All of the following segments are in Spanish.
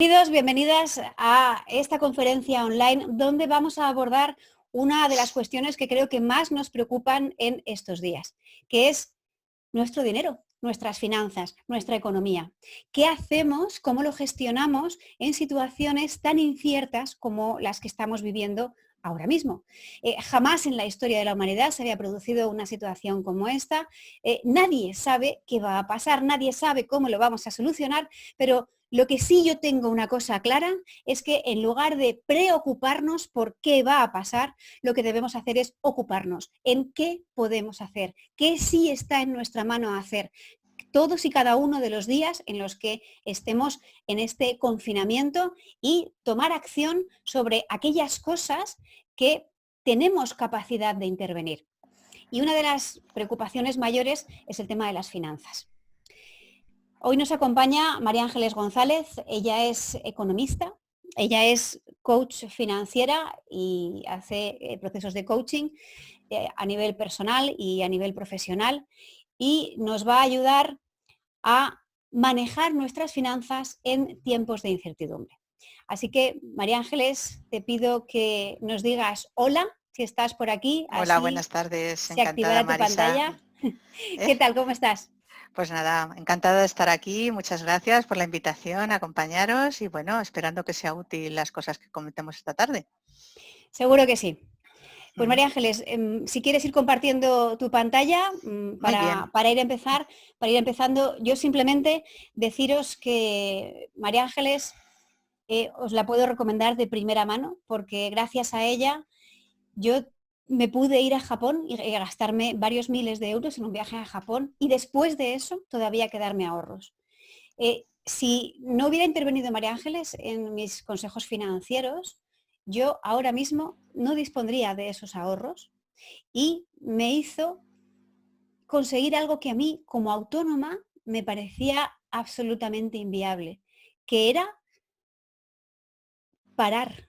Bienvenidos, bienvenidas a esta conferencia online donde vamos a abordar una de las cuestiones que creo que más nos preocupan en estos días, que es nuestro dinero, nuestras finanzas, nuestra economía. ¿Qué hacemos, cómo lo gestionamos en situaciones tan inciertas como las que estamos viviendo ahora mismo? Jamás en la historia de la humanidad se había producido una situación como esta. Nadie sabe qué va a pasar, nadie sabe cómo lo vamos a solucionar, pero lo que sí yo tengo una cosa clara es que en lugar de preocuparnos por qué va a pasar, lo que debemos hacer es ocuparnos en qué podemos hacer, qué sí está en nuestra mano hacer todos y cada uno de los días en los que estemos en este confinamiento y tomar acción sobre aquellas cosas que tenemos capacidad de intervenir. Y una de las preocupaciones mayores es el tema de las finanzas. Hoy nos acompaña María Ángeles González, ella es economista, ella es coach financiera y hace procesos de coaching a nivel personal y a nivel profesional y nos va a ayudar a manejar nuestras finanzas en tiempos de incertidumbre. Así que, María Ángeles, te pido que nos digas hola, si estás por aquí, Hola, así buenas tardes. se Encantada, activará tu Marisa. pantalla. ¿Eh? ¿Qué tal? ¿Cómo estás? Pues nada, encantada de estar aquí. Muchas gracias por la invitación a acompañaros y bueno, esperando que sea útil las cosas que comentemos esta tarde. Seguro que sí. Pues Ujú. María Ángeles, si quieres ir compartiendo tu pantalla Muy bien. para ir empezando, yo simplemente deciros que María Ángeles os la puedo recomendar de primera mano, porque gracias a ella yo me pude ir a Japón y gastarme varios miles de euros en un viaje a Japón y después de eso todavía quedarme ahorros. Si no hubiera intervenido María Ángeles en mis consejos financieros, yo ahora mismo no dispondría de esos ahorros y me hizo conseguir algo que a mí como autónoma me parecía absolutamente inviable, que era parar.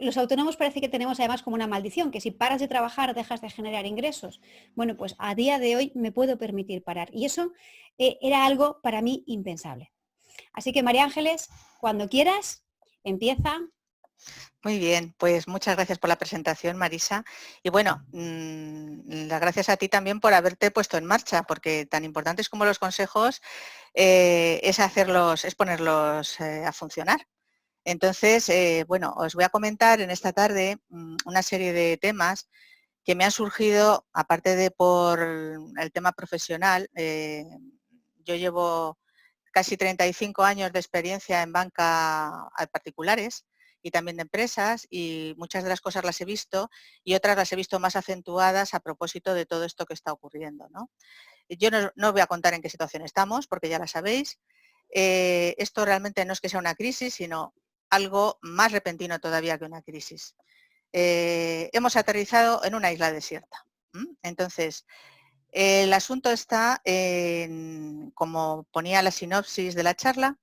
Los autónomos parece que tenemos además como una maldición, que si paras de trabajar dejas de generar ingresos. Bueno, pues a día de hoy me puedo permitir parar y eso era algo para mí impensable. Así que María Ángeles, cuando quieras, empieza. Muy bien, pues muchas gracias por la presentación, Marisa. Y bueno, las gracias a ti también por haberte puesto en marcha, porque tan importantes como los consejos es hacerlos, es ponerlos a funcionar. Entonces, bueno, os voy a comentar en esta tarde una serie de temas que me han surgido, aparte de por el tema profesional. Yo llevo casi 35 años de experiencia en banca a particulares y también de empresas, y muchas de las cosas las he visto y otras las he visto más acentuadas a propósito de todo esto que está ocurriendo, ¿no? Yo no voy a contar en qué situación estamos, porque ya la sabéis. Esto realmente no es que sea una crisis, sino algo más repentino todavía que una crisis. Hemos aterrizado en una isla desierta. Entonces, el asunto está en, como ponía la sinopsis de la charla,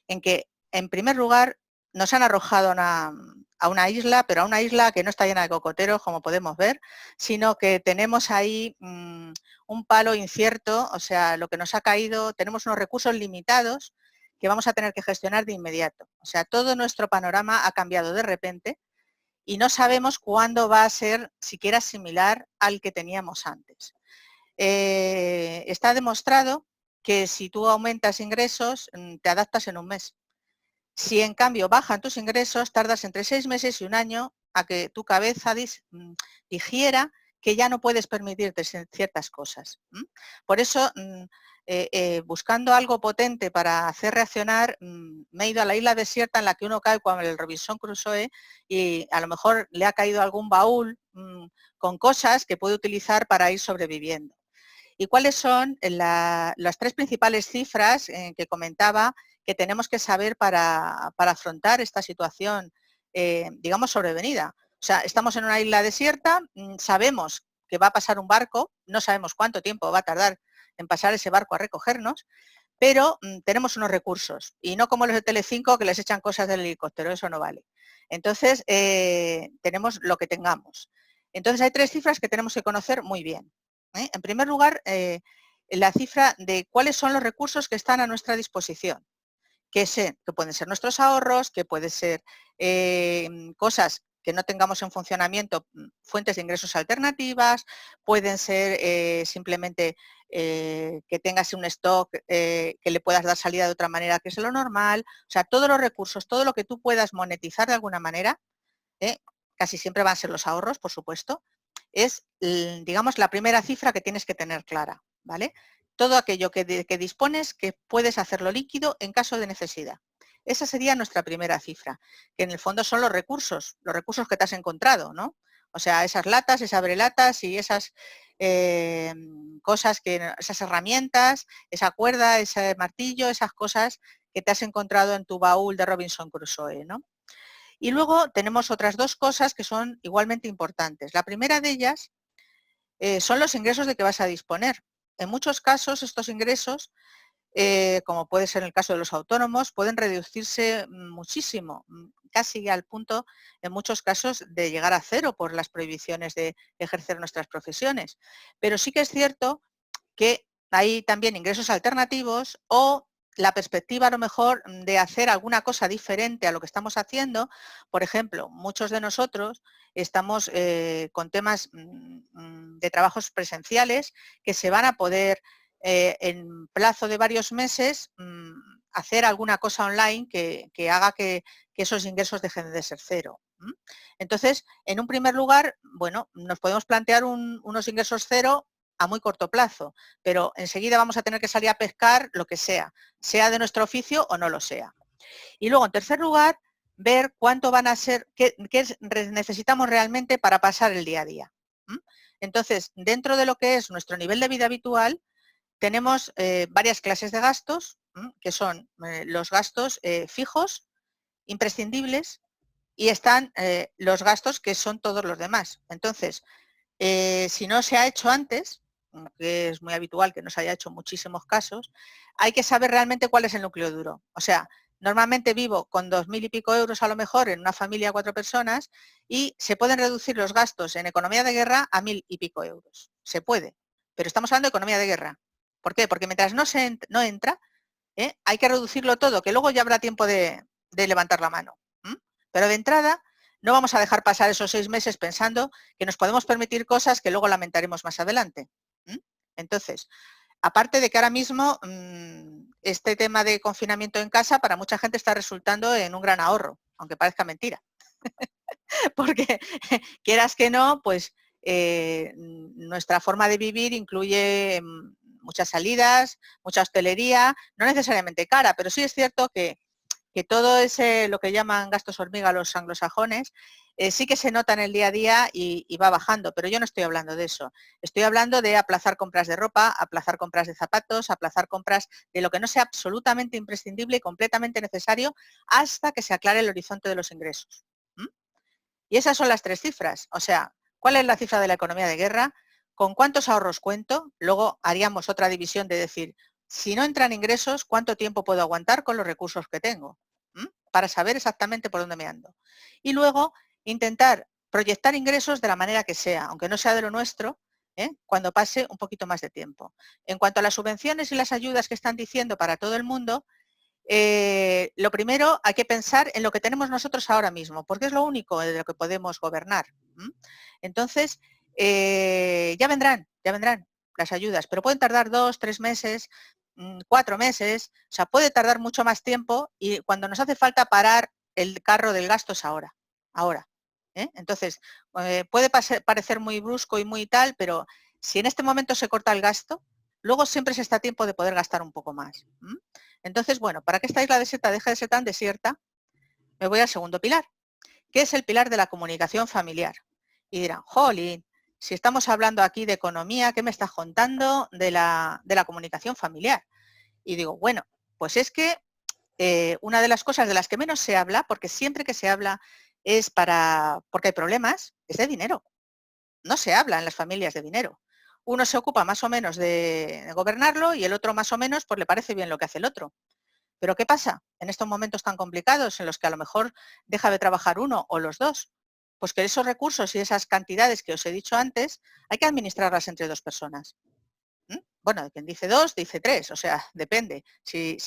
en que, en primer lugar, nos han arrojado a una isla, pero a una isla que no está llena de cocoteros, como podemos ver, sino que tenemos ahí un palo incierto, o sea, lo que nos ha caído, tenemos unos recursos limitados que vamos a tener que gestionar de inmediato. O sea, todo nuestro panorama ha cambiado de repente y no sabemos cuándo va a ser siquiera similar al que teníamos antes. Está demostrado que si tú aumentas ingresos, te adaptas en un mes. Si en cambio bajan tus ingresos, tardas entre 6 meses y un año a que tu cabeza digiera que ya no puedes permitirte ciertas cosas. Por eso, buscando algo potente para hacer reaccionar, me he ido a la isla desierta en la que uno cae como el Robinson Crusoe y a lo mejor le ha caído algún baúl con cosas que puede utilizar para ir sobreviviendo. ¿Y cuáles son las tres principales cifras que comentaba que tenemos que saber para afrontar esta situación, digamos, sobrevenida? O sea, estamos en una isla desierta, sabemos que va a pasar un barco, no sabemos cuánto tiempo va a tardar en pasar ese barco a recogernos, pero tenemos unos recursos y no como los de Telecinco que les echan cosas del helicóptero, eso no vale. Entonces, tenemos lo que tengamos. Entonces, hay tres cifras que tenemos que conocer muy bien. En primer lugar, la cifra de cuáles son los recursos que están a nuestra disposición. que pueden ser nuestros ahorros, que pueden ser cosas que no tengamos en funcionamiento, fuentes de ingresos alternativas, pueden ser simplemente que tengas un stock que le puedas dar salida de otra manera que es lo normal. O sea, todos los recursos, todo lo que tú puedas monetizar de alguna manera, casi siempre van a ser los ahorros, por supuesto, es, digamos, la primera cifra que tienes que tener clara, ¿vale? Todo aquello que dispones que puedes hacerlo líquido en caso de necesidad. Esa sería nuestra primera cifra, que en el fondo son los recursos que te has encontrado, ¿no? O sea, esas latas, esas abrelatas y esas cosas, esas herramientas, esa cuerda, ese martillo, esas cosas que te has encontrado en tu baúl de Robinson Crusoe, ¿no? Y luego tenemos otras dos cosas que son igualmente importantes. La primera de ellas son los ingresos de que vas a disponer. En muchos casos estos ingresos, como puede ser en el caso de los autónomos, pueden reducirse muchísimo, casi al punto, en muchos casos, de llegar a cero por las prohibiciones de ejercer nuestras profesiones. Pero sí que es cierto que hay también ingresos alternativos o la perspectiva a lo mejor de hacer alguna cosa diferente a lo que estamos haciendo. Por ejemplo, muchos de nosotros estamos con temas de trabajos presenciales que se van a poder en plazo de varios meses hacer alguna cosa online que haga que esos ingresos dejen de ser cero. Entonces, en un primer lugar, bueno, nos podemos plantear unos ingresos cero a muy corto plazo, pero enseguida vamos a tener que salir a pescar lo que sea de nuestro oficio o no lo sea. Y luego, en tercer lugar, ver cuánto van a ser, qué necesitamos realmente para pasar el día a día. Entonces, dentro de lo que es nuestro nivel de vida habitual, tenemos varias clases de gastos, que son los gastos fijos, imprescindibles, y están los gastos que son todos los demás. Entonces, si no se ha hecho antes, que es muy habitual que no se haya hecho en muchísimos casos, hay que saber realmente cuál es el núcleo duro. O sea, normalmente vivo con 2.000 y pico euros a lo mejor en una familia de 4 personas y se pueden reducir los gastos en economía de guerra a 1.000 y pico euros. Se puede, pero estamos hablando de economía de guerra. ¿Por qué? Porque mientras no entra, hay que reducirlo todo, que luego ya habrá tiempo de levantar la mano. Pero de entrada, no vamos a dejar pasar esos 6 meses pensando que nos podemos permitir cosas que luego lamentaremos más adelante. Entonces, aparte de que ahora mismo este tema de confinamiento en casa para mucha gente está resultando en un gran ahorro, aunque parezca mentira. Porque quieras que no, pues nuestra forma de vivir incluye muchas salidas, mucha hostelería, no necesariamente cara, pero sí es cierto que todo ese, lo que llaman gastos hormiga los anglosajones, sí que se nota en el día a día y va bajando, pero yo no estoy hablando de eso. Estoy hablando de aplazar compras de ropa, aplazar compras de zapatos, aplazar compras de lo que no sea absolutamente imprescindible y completamente necesario hasta que se aclare el horizonte de los ingresos. Y esas son las 3 cifras. O sea, ¿cuál es la cifra de la economía de guerra? ¿Con cuántos ahorros cuento? Luego haríamos otra división de decir, si no entran ingresos, ¿cuánto tiempo puedo aguantar con los recursos que tengo? Para saber exactamente por dónde me ando. Y luego intentar proyectar ingresos de la manera que sea, aunque no sea de lo nuestro, cuando pase un poquito más de tiempo. En cuanto a las subvenciones y las ayudas que están diciendo para todo el mundo, lo primero hay que pensar en lo que tenemos nosotros ahora mismo, porque es lo único de lo que podemos gobernar. Entonces, ya vendrán las ayudas, pero pueden tardar 2, 3 meses, 4 meses, o sea, puede tardar mucho más tiempo y cuando nos hace falta parar el carro del gasto es ahora. Entonces, puede parecer muy brusco y muy tal, pero si en este momento se corta el gasto, luego siempre se está a tiempo de poder gastar un poco más. Entonces, bueno, para que esta isla desierta deje de ser tan desierta, me voy al segundo pilar, que es el pilar de la comunicación familiar. Y dirán, jolín, si estamos hablando aquí de economía, ¿qué me estás contando de la comunicación familiar? Y digo, bueno, pues es que una de las cosas de las que menos se habla, porque siempre que se habla es porque hay problemas, es de dinero. No se habla en las familias de dinero. Uno se ocupa más o menos de gobernarlo y el otro más o menos pues le parece bien lo que hace el otro. Pero ¿qué pasa en estos momentos tan complicados en los que a lo mejor deja de trabajar uno o los dos? Pues que esos recursos y esas cantidades que os he dicho antes hay que administrarlas entre 2 personas. bueno, quien dice 2, dice 3, o sea, depende. Si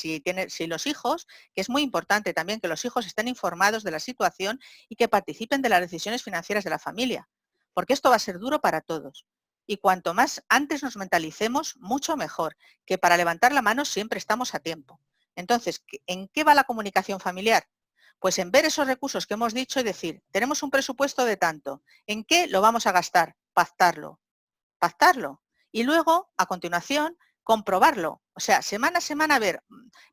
los hijos, que es muy importante también que los hijos estén informados de la situación y que participen de las decisiones financieras de la familia, porque esto va a ser duro para todos. Y cuanto más antes nos mentalicemos, mucho mejor, que para levantar la mano siempre estamos a tiempo. Entonces, ¿en qué va la comunicación familiar? Pues en ver esos recursos que hemos dicho y decir, tenemos un presupuesto de tanto, ¿en qué lo vamos a gastar? Pactarlo. Y luego, a continuación, comprobarlo. O sea, semana a semana, a ver,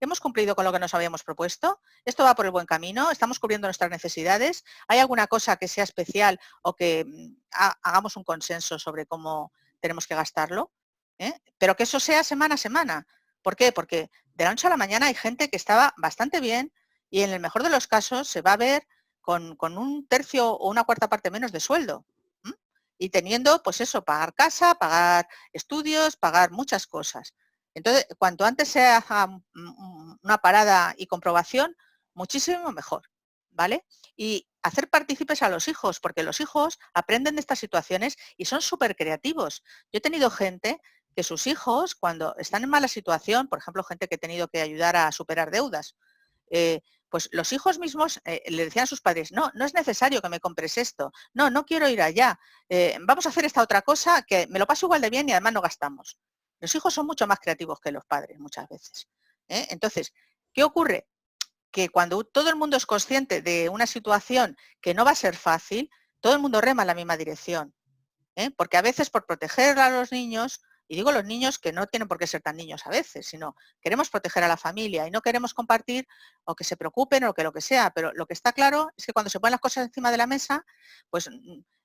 ¿hemos cumplido con lo que nos habíamos propuesto? ¿Esto va por el buen camino? ¿Estamos cubriendo nuestras necesidades? ¿Hay alguna cosa que sea especial o que hagamos un consenso sobre cómo tenemos que gastarlo? Pero que eso sea semana a semana. ¿Por qué? Porque de la noche a la mañana hay gente que estaba bastante bien y en el mejor de los casos se va a ver con un tercio o una cuarta parte menos de sueldo. Y teniendo, pues eso, pagar casa, pagar estudios, pagar muchas cosas. Entonces, cuanto antes se haga una parada y comprobación, muchísimo mejor, ¿vale? Y hacer partícipes a los hijos, porque los hijos aprenden de estas situaciones y son súper creativos. Yo he tenido gente que sus hijos, cuando están en mala situación, por ejemplo, gente que he tenido que ayudar a superar deudas, pues los hijos mismos le decían a sus padres, no, no es necesario que me compres esto, no, no quiero ir allá, vamos a hacer esta otra cosa que me lo paso igual de bien y además no gastamos. Los hijos son mucho más creativos que los padres muchas veces. Entonces, ¿qué ocurre? Que cuando todo el mundo es consciente de una situación que no va a ser fácil, todo el mundo rema en la misma dirección. Porque a veces por proteger a los niños, y digo los niños que no tienen por qué ser tan niños a veces, sino queremos proteger a la familia y no queremos compartir o que se preocupen o que lo que sea, pero lo que está claro es que cuando se ponen las cosas encima de la mesa, pues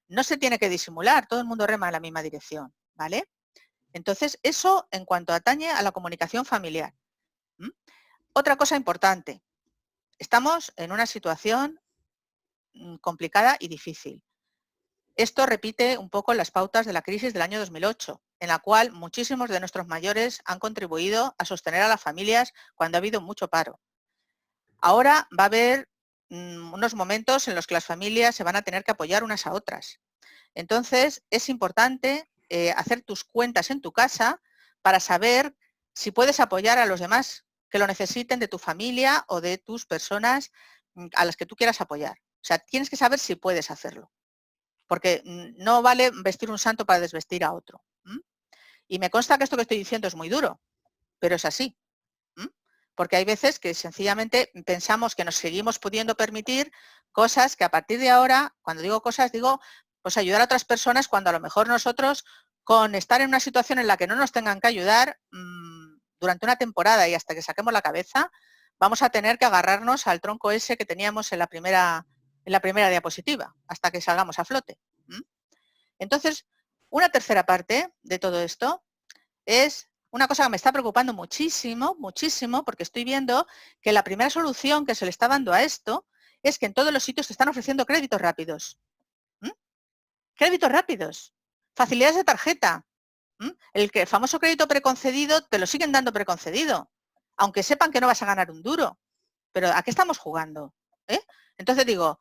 no se tiene que disimular, todo el mundo rema en la misma dirección, ¿vale? Entonces, eso en cuanto atañe a la comunicación familiar. Otra cosa importante, estamos en una situación complicada y difícil. Esto repite un poco las pautas de la crisis del año 2008, en la cual muchísimos de nuestros mayores han contribuido a sostener a las familias cuando ha habido mucho paro. Ahora va a haber unos momentos en los que las familias se van a tener que apoyar unas a otras. Entonces, es importante hacer tus cuentas en tu casa para saber si puedes apoyar a los demás que lo necesiten de tu familia o de tus personas a las que tú quieras apoyar. O sea, tienes que saber si puedes hacerlo. Porque no vale vestir un santo para desvestir a otro. Y me consta que esto que estoy diciendo es muy duro, pero es así. Porque hay veces que sencillamente pensamos que nos seguimos pudiendo permitir cosas que a partir de ahora, cuando digo cosas, digo pues ayudar a otras personas cuando a lo mejor nosotros, con estar en una situación en la que no nos tengan que ayudar durante una temporada y hasta que saquemos la cabeza, vamos a tener que agarrarnos al tronco ese que teníamos en la primera diapositiva, hasta que salgamos a flote. Entonces, una tercera parte de todo esto es una cosa que me está preocupando muchísimo, muchísimo, porque estoy viendo que la primera solución que se le está dando a esto es que en todos los sitios te están ofreciendo créditos rápidos. Créditos rápidos, facilidades de tarjeta. El famoso crédito preconcedido te lo siguen dando preconcedido, aunque sepan que no vas a ganar un duro. Pero ¿a qué estamos jugando? Entonces digo,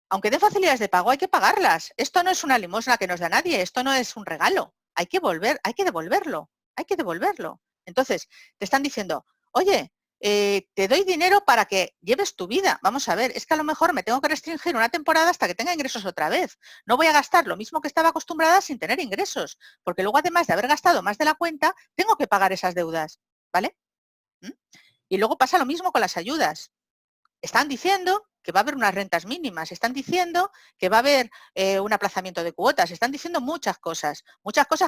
aunque den facilidades de pago, hay que pagarlas. Esto no es una limosna que nos da nadie, esto no es un regalo. Hay que devolverlo. Entonces, te están diciendo, oye, te doy dinero para que lleves tu vida. Vamos a ver, es que a lo mejor me tengo que restringir una temporada hasta que tenga ingresos otra vez. No voy a gastar lo mismo que estaba acostumbrada sin tener ingresos, porque luego además de haber gastado más de la cuenta, tengo que pagar esas deudas, ¿vale? Y luego pasa lo mismo con las ayudas. Están diciendo que va a haber unas rentas mínimas, están diciendo que va a haber un aplazamiento de cuotas, están diciendo muchas cosas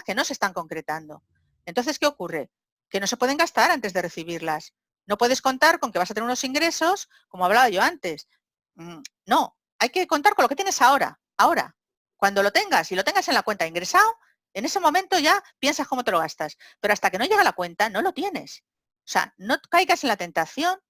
que no se están concretando. Entonces, ¿qué ocurre? Que no se pueden gastar antes de recibirlas. No puedes contar con que vas a tener unos ingresos, como hablaba yo antes. No, hay que contar con lo que tienes ahora. Ahora, cuando lo tengas y lo tengas en la cuenta ingresado, en ese momento ya piensas cómo te lo gastas. Pero hasta que no llega la cuenta, no lo tienes. O sea, no caigas en la tentación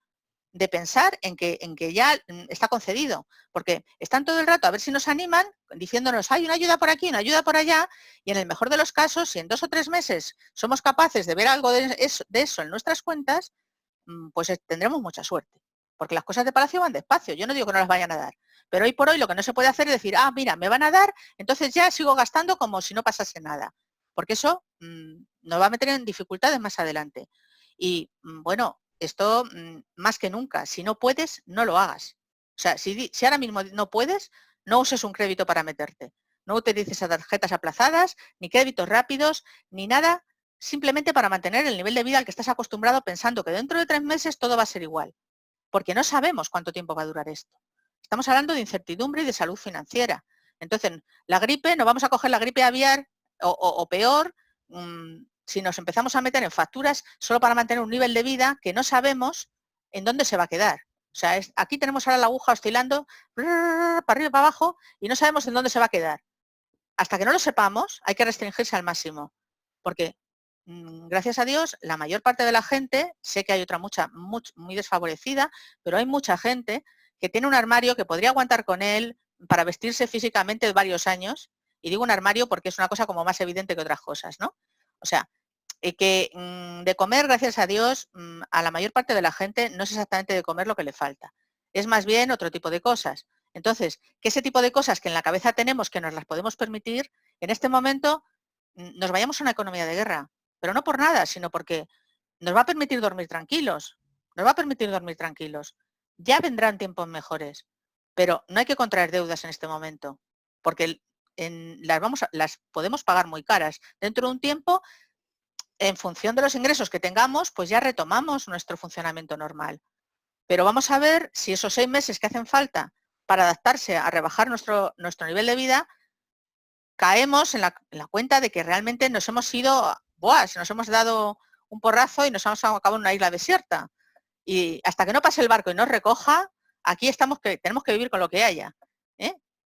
de pensar en que ya está concedido, porque están todo el rato a ver si nos animan diciéndonos hay una ayuda por aquí, una ayuda por allá, y en el mejor de los casos, si en 2 o 3 meses somos capaces de ver algo de eso en nuestras cuentas, pues tendremos mucha suerte, porque las cosas de Palacio van despacio. Yo no digo que no las vayan a dar, pero hoy por hoy lo que no se puede hacer es decir, mira, me van a dar, entonces ya sigo gastando como si no pasase nada. porque eso nos va a meter en dificultades más adelante. Y bueno, esto más que nunca, si no puedes, no lo hagas. O sea, si ahora mismo no puedes, no uses un crédito para meterte. No utilices tarjetas aplazadas, ni créditos rápidos, ni nada, simplemente para mantener el nivel de vida al que estás acostumbrado pensando que dentro de 3 meses todo va a ser igual. Porque no sabemos cuánto tiempo va a durar esto. Estamos hablando de incertidumbre y de salud financiera. Entonces, la gripe, no vamos a coger la gripe aviar o peor, si nos empezamos a meter en facturas solo para mantener un nivel de vida que no sabemos en dónde se va a quedar. O sea, aquí tenemos ahora la aguja oscilando para arriba y para abajo y no sabemos en dónde se va a quedar. Hasta que no lo sepamos, hay que restringirse al máximo. Porque, gracias a Dios, la mayor parte de la gente, sé que hay otra muy desfavorecida, pero hay mucha gente que tiene un armario que podría aguantar con él para vestirse físicamente varios años. Y digo un armario porque es una cosa como más evidente que otras cosas, ¿no? O sea, que de comer, gracias a Dios, a la mayor parte de la gente no es exactamente de comer lo que le falta. Es más bien otro tipo de cosas. Entonces, que ese tipo de cosas que en la cabeza tenemos que nos las podemos permitir, en este momento nos vayamos a una economía de guerra. Pero no por nada, sino porque nos va a permitir dormir tranquilos. Nos va a permitir dormir tranquilos. Ya vendrán tiempos mejores, pero no hay que contraer deudas en este momento, porque las podemos pagar muy caras. Dentro de un tiempo, en función de los ingresos que tengamos, pues ya retomamos nuestro funcionamiento normal. Pero vamos a ver si esos 6 meses que hacen falta para adaptarse a rebajar nuestro nivel de vida, caemos en la cuenta de que realmente nos hemos ido, nos hemos dado un porrazo y nos hemos acabado en una isla desierta. Y hasta que no pase el barco y nos recoja, aquí tenemos que vivir con lo que haya.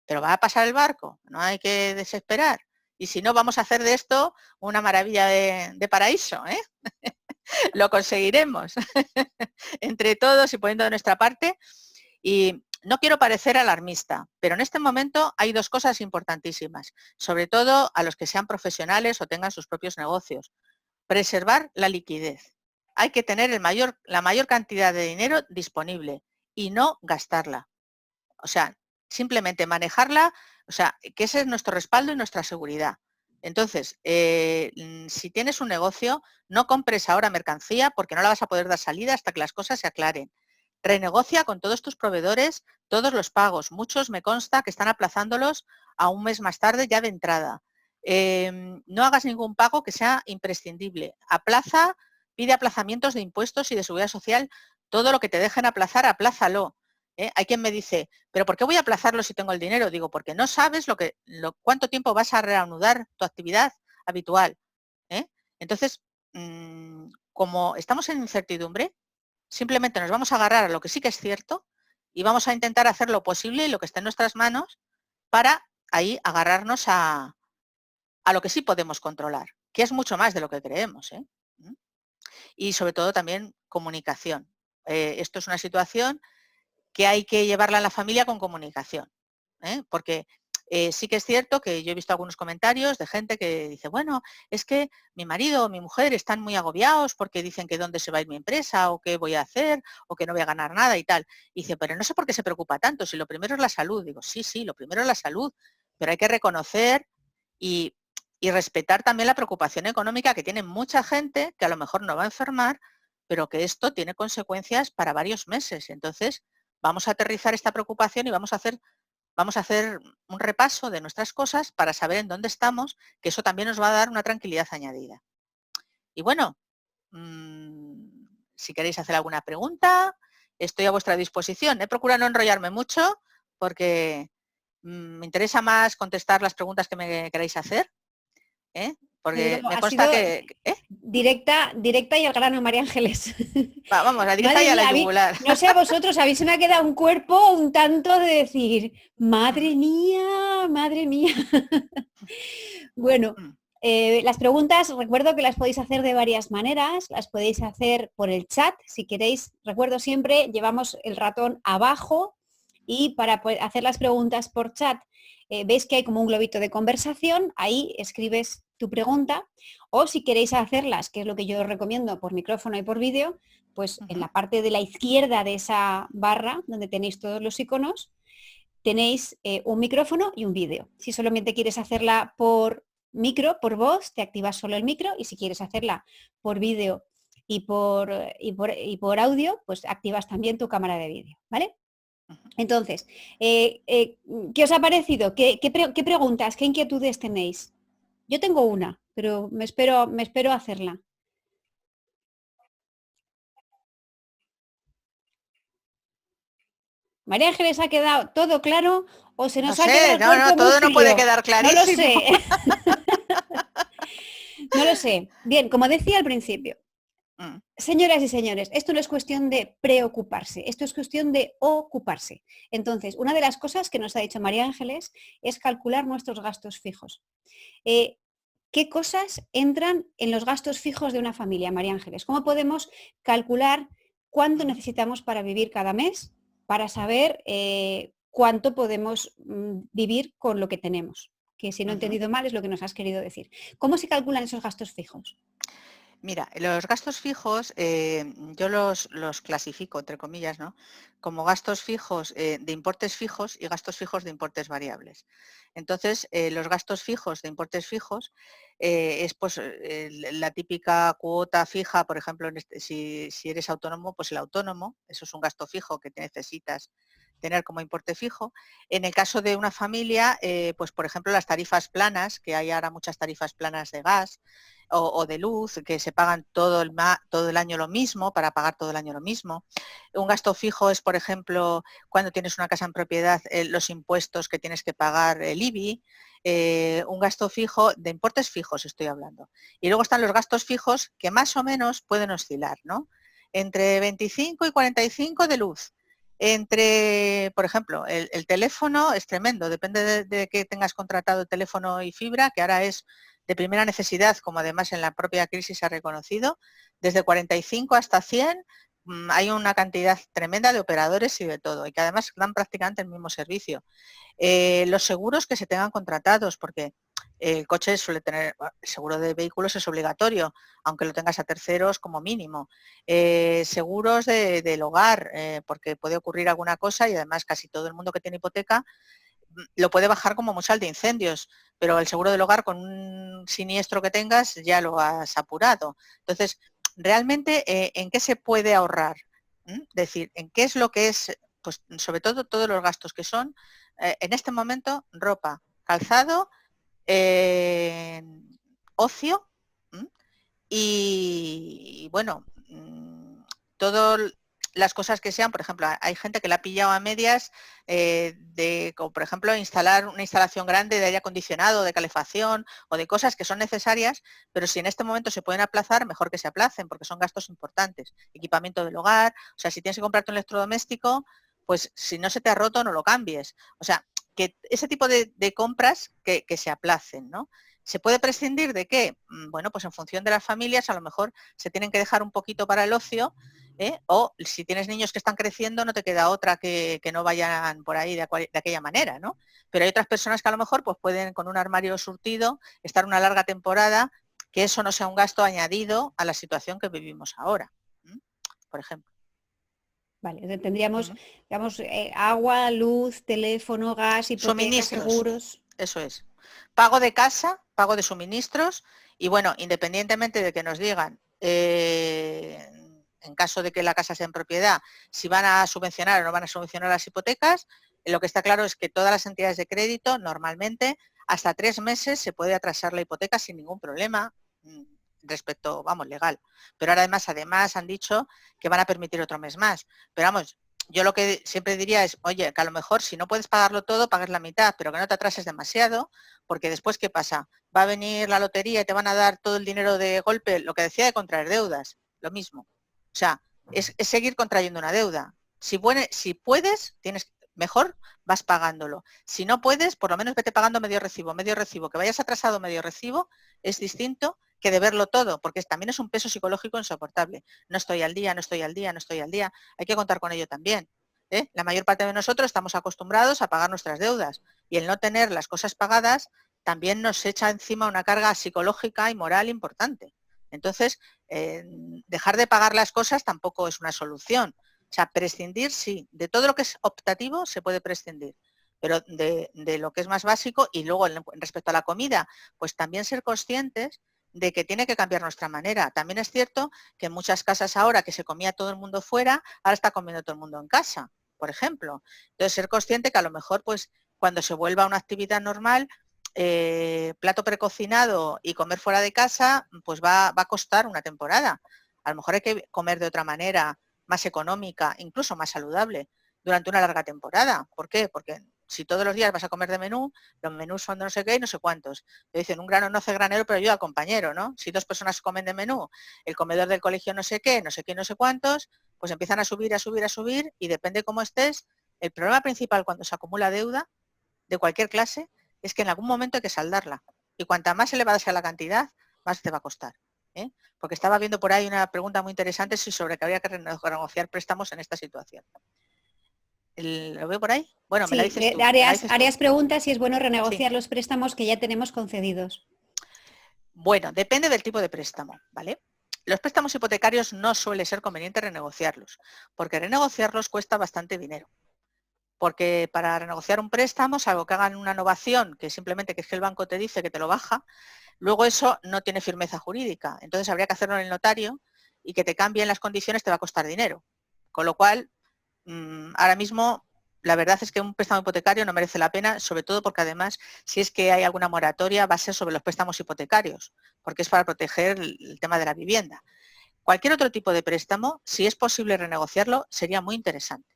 Pero va a pasar el barco, no hay que desesperar. Y si no, vamos a hacer de esto una maravilla de paraíso. Lo conseguiremos entre todos y poniendo de nuestra parte. Y no quiero parecer alarmista, pero en este momento hay 2 cosas importantísimas, sobre todo a los que sean profesionales o tengan sus propios negocios. Preservar la liquidez. Hay que tener la mayor cantidad de dinero disponible y no gastarla. O sea, simplemente manejarla, o sea, que ese es nuestro respaldo y nuestra seguridad. Entonces, si tienes un negocio, no compres ahora mercancía porque no la vas a poder dar salida hasta que las cosas se aclaren. Renegocia con todos tus proveedores todos los pagos. Muchos me consta que están aplazándolos a un mes más tarde ya de entrada. No hagas ningún pago que sea imprescindible. Pide aplazamientos de impuestos y de seguridad social. Todo lo que te dejen aplazar, aplázalo. Hay quien me dice, ¿pero por qué voy a aplazarlo si tengo el dinero? Digo, porque no sabes cuánto tiempo vas a reanudar tu actividad habitual. Entonces, como estamos en incertidumbre, simplemente nos vamos a agarrar a lo que sí que es cierto y vamos a intentar hacer lo posible y lo que esté en nuestras manos para ahí agarrarnos a lo que sí podemos controlar, que es mucho más de lo que creemos. Y sobre todo también comunicación. Esto es una situación que hay que llevarla en la familia con comunicación, porque sí que es cierto que yo he visto algunos comentarios de gente que dice, bueno, es que mi marido o mi mujer están muy agobiados porque dicen que dónde se va a ir mi empresa o qué voy a hacer o que no voy a ganar nada y tal. Y dice, pero no sé por qué se preocupa tanto, si lo primero es la salud. Digo, sí, lo primero es la salud, pero hay que reconocer y, y respetar también la preocupación económica que tiene mucha gente que a lo mejor no va a enfermar, pero que esto tiene consecuencias para varios meses. Entonces, vamos a aterrizar esta preocupación y vamos a hacer un repaso de nuestras cosas para saber en dónde estamos, que eso también nos va a dar una tranquilidad añadida. Y bueno, si queréis hacer alguna pregunta, estoy a vuestra disposición. He procurado no enrollarme mucho porque me interesa más contestar las preguntas que me queráis hacer, porque me Ha consta sido que... directa y al grano, María Ángeles. Vamos, la directa Madre y a la mía, yugular. no sé a vosotros, a mí se me ha quedado un cuerpo un tanto de decir, madre mía, madre mía. Bueno, las preguntas, recuerdo que las podéis hacer de varias maneras, las podéis hacer por el chat, si queréis, recuerdo siempre, llevamos el ratón abajo y para hacer las preguntas por chat, veis que hay como un globito de conversación, ahí escribes tu pregunta, o si queréis hacerlas, que es lo que yo os recomiendo por micrófono y por vídeo, pues en la parte de la izquierda de esa barra, donde tenéis todos los iconos, tenéis un micrófono y un vídeo. Si solamente quieres hacerla por micro por voz, te activas solo el micro, y si quieres hacerla por vídeo y por audio, pues activas también tu cámara de vídeo, ¿vale? Entonces, ¿qué os ha parecido? ¿Qué preguntas, qué inquietudes tenéis? Yo tengo una, pero me espero hacerla. ¿María Ángeles ha quedado todo claro o se No nos ha sé, quedado el no, cuerpo muy todo no puede frío? quedar No lo clarísimo. sé. No lo sé. Bien, como decía al principio, Mm, señoras y señores, esto no es cuestión de preocuparse, esto es cuestión de ocuparse. Entonces, una de las cosas que nos ha dicho María Ángeles es calcular nuestros gastos fijos. Eh, ¿Qué cosas entran en los gastos fijos de una familia, María Ángeles? ¿Cómo podemos calcular cuánto ujú, necesitamos para vivir cada mes, para saber cuánto podemos vivir con lo que tenemos? Que si no he ujú. entendido mal es lo que nos has querido decir. ¿Cómo se calculan esos gastos fijos? Mira, los gastos fijos yo los clasifico, entre comillas, ¿no? Como gastos fijos de importes fijos y gastos fijos de importes variables. Entonces, los gastos fijos de importes fijos es pues, la típica cuota fija, por ejemplo, si eres autónomo, pues el autónomo, eso es un gasto fijo que te necesitas tener como importe fijo. En el caso de una familia, pues por ejemplo las tarifas planas, que hay ahora muchas tarifas planas de gas, o de luz, que se pagan todo el año lo mismo, para pagar todo el año lo mismo. Un gasto fijo es, por ejemplo, cuando tienes una casa en propiedad, los impuestos que tienes que pagar, el IBI, un gasto fijo, de importes fijos estoy hablando. Y luego están los gastos fijos que más o menos pueden oscilar, ¿no? Entre 25 y 45 de luz. Entre, por ejemplo, el teléfono es tremendo, depende de que tengas contratado el teléfono y fibra, que ahora es de primera necesidad, como además en la propia crisis se ha reconocido, desde 45 hasta 100 hay una cantidad tremenda de operadores y de todo, y que además dan prácticamente el mismo servicio. Los seguros que se tengan contratados, porque el coche suele tener, el seguro de vehículos es obligatorio, aunque lo tengas a terceros como mínimo. Seguros del hogar, porque puede ocurrir alguna cosa y además casi todo el mundo que tiene hipoteca lo puede bajar como mucho al de incendios, pero el seguro del hogar con un siniestro que tengas ya lo has apurado. Entonces, realmente, ¿en qué se puede ahorrar? Es decir, ¿en qué es lo que es, pues sobre todo todos los gastos que son, en este momento, ropa, calzado, eh, ocio, ¿m? Y bueno, todas las cosas que sean, por ejemplo, hay gente que la ha pillado a medias como por ejemplo, instalar una instalación grande de aire acondicionado, de calefacción o de cosas que son necesarias, pero si en este momento se pueden aplazar, mejor que se aplacen, porque son gastos importantes. Equipamiento del hogar, o sea, si tienes que comprarte un electrodoméstico, pues si no se te ha roto, no lo cambies. O sea, que ese tipo de compras que se aplacen, ¿no? ¿Se puede prescindir de qué? Bueno, pues en función de las familias, a lo mejor se tienen que dejar un poquito para el ocio, o si tienes niños que están creciendo, no te queda otra que no vayan por ahí de aquella manera, ¿no? Pero hay otras personas que a lo mejor pues pueden con un armario surtido estar una larga temporada, que eso no sea un gasto añadido a la situación que vivimos ahora, por ejemplo. Vale, tendríamos, ¿Mm? digamos, agua, luz, teléfono, gas, hipoteca, Suministros, seguros. eso es. Pago de casa, pago de suministros y bueno, independientemente de que nos digan, en caso de que la casa sea en propiedad, si van a subvencionar o no van a subvencionar las hipotecas, lo que está claro es que todas las entidades de crédito normalmente hasta 3 meses se puede atrasar la hipoteca sin ningún problema respecto, vamos, legal. Pero ahora además han dicho que van a permitir otro mes más. Pero vamos, yo lo que siempre diría es, oye, que a lo mejor si no puedes pagarlo todo, pagues la mitad, pero que no te atrases demasiado, porque después, ¿qué pasa? Va a venir la lotería y te van a dar todo el dinero de golpe, lo que decía de contraer deudas, lo mismo. O sea, es seguir contrayendo una deuda. Si puedes, mejor vas pagándolo. Si no puedes, por lo menos vete pagando medio recibo, medio recibo. Que vayas atrasado medio recibo es distinto que de verlo todo, porque también es un peso psicológico insoportable. No estoy al día, no estoy al día, no estoy al día. Hay que contar con ello también. La mayor parte de nosotros estamos acostumbrados a pagar nuestras deudas y el no tener las cosas pagadas también nos echa encima una carga psicológica y moral importante. Entonces, dejar de pagar las cosas tampoco es una solución. O sea, prescindir sí, de todo lo que es optativo se puede prescindir, pero de lo que es más básico. Y luego respecto a la comida, pues también ser conscientes de que tiene que cambiar nuestra manera. También es cierto que en muchas casas ahora que se comía todo el mundo fuera, ahora está comiendo todo el mundo en casa, por ejemplo. Entonces ser consciente que a lo mejor pues cuando se vuelva a una actividad normal, plato precocinado y comer fuera de casa, pues va a costar una temporada. A lo mejor hay que comer de otra manera, más económica, incluso más saludable, durante una larga temporada. ¿Por qué? Porque si todos los días vas a comer de menú, los menús son de no sé qué y no sé cuántos. Te dicen, un grano no hace granero, pero ayuda al compañero, ¿no? Si 2 personas comen de menú, el comedor del colegio no sé qué, no sé qué, no sé cuántos, pues empiezan a subir, a subir, a subir, y depende cómo estés. El problema principal cuando se acumula deuda de cualquier clase es que en algún momento hay que saldarla. Y cuanta más elevada sea la cantidad, más te va a costar. Porque estaba viendo por ahí una pregunta muy interesante sobre que habría que renegociar préstamos en esta situación. ¿Lo veo por ahí? Bueno, me la Sí, dices tú. Me la dices tú. harías preguntas si es bueno Sí. renegociar los préstamos que ya tenemos concedidos. Bueno, depende del tipo de préstamo, ¿vale? Los préstamos hipotecarios no suele ser conveniente renegociarlos, porque renegociarlos cuesta bastante dinero. Porque para renegociar un préstamo, salvo que hagan una innovación, que simplemente que es que el banco te dice que te lo baja, luego eso no tiene firmeza jurídica. Entonces habría que hacerlo en el notario y que te cambien las condiciones te va a costar dinero. Con lo cual, ahora mismo, la verdad es que un préstamo hipotecario no merece la pena, sobre todo porque además, si es que hay alguna moratoria, va a ser sobre los préstamos hipotecarios, porque es para proteger el tema de la vivienda. Cualquier otro tipo de préstamo, si es posible renegociarlo, sería muy interesante,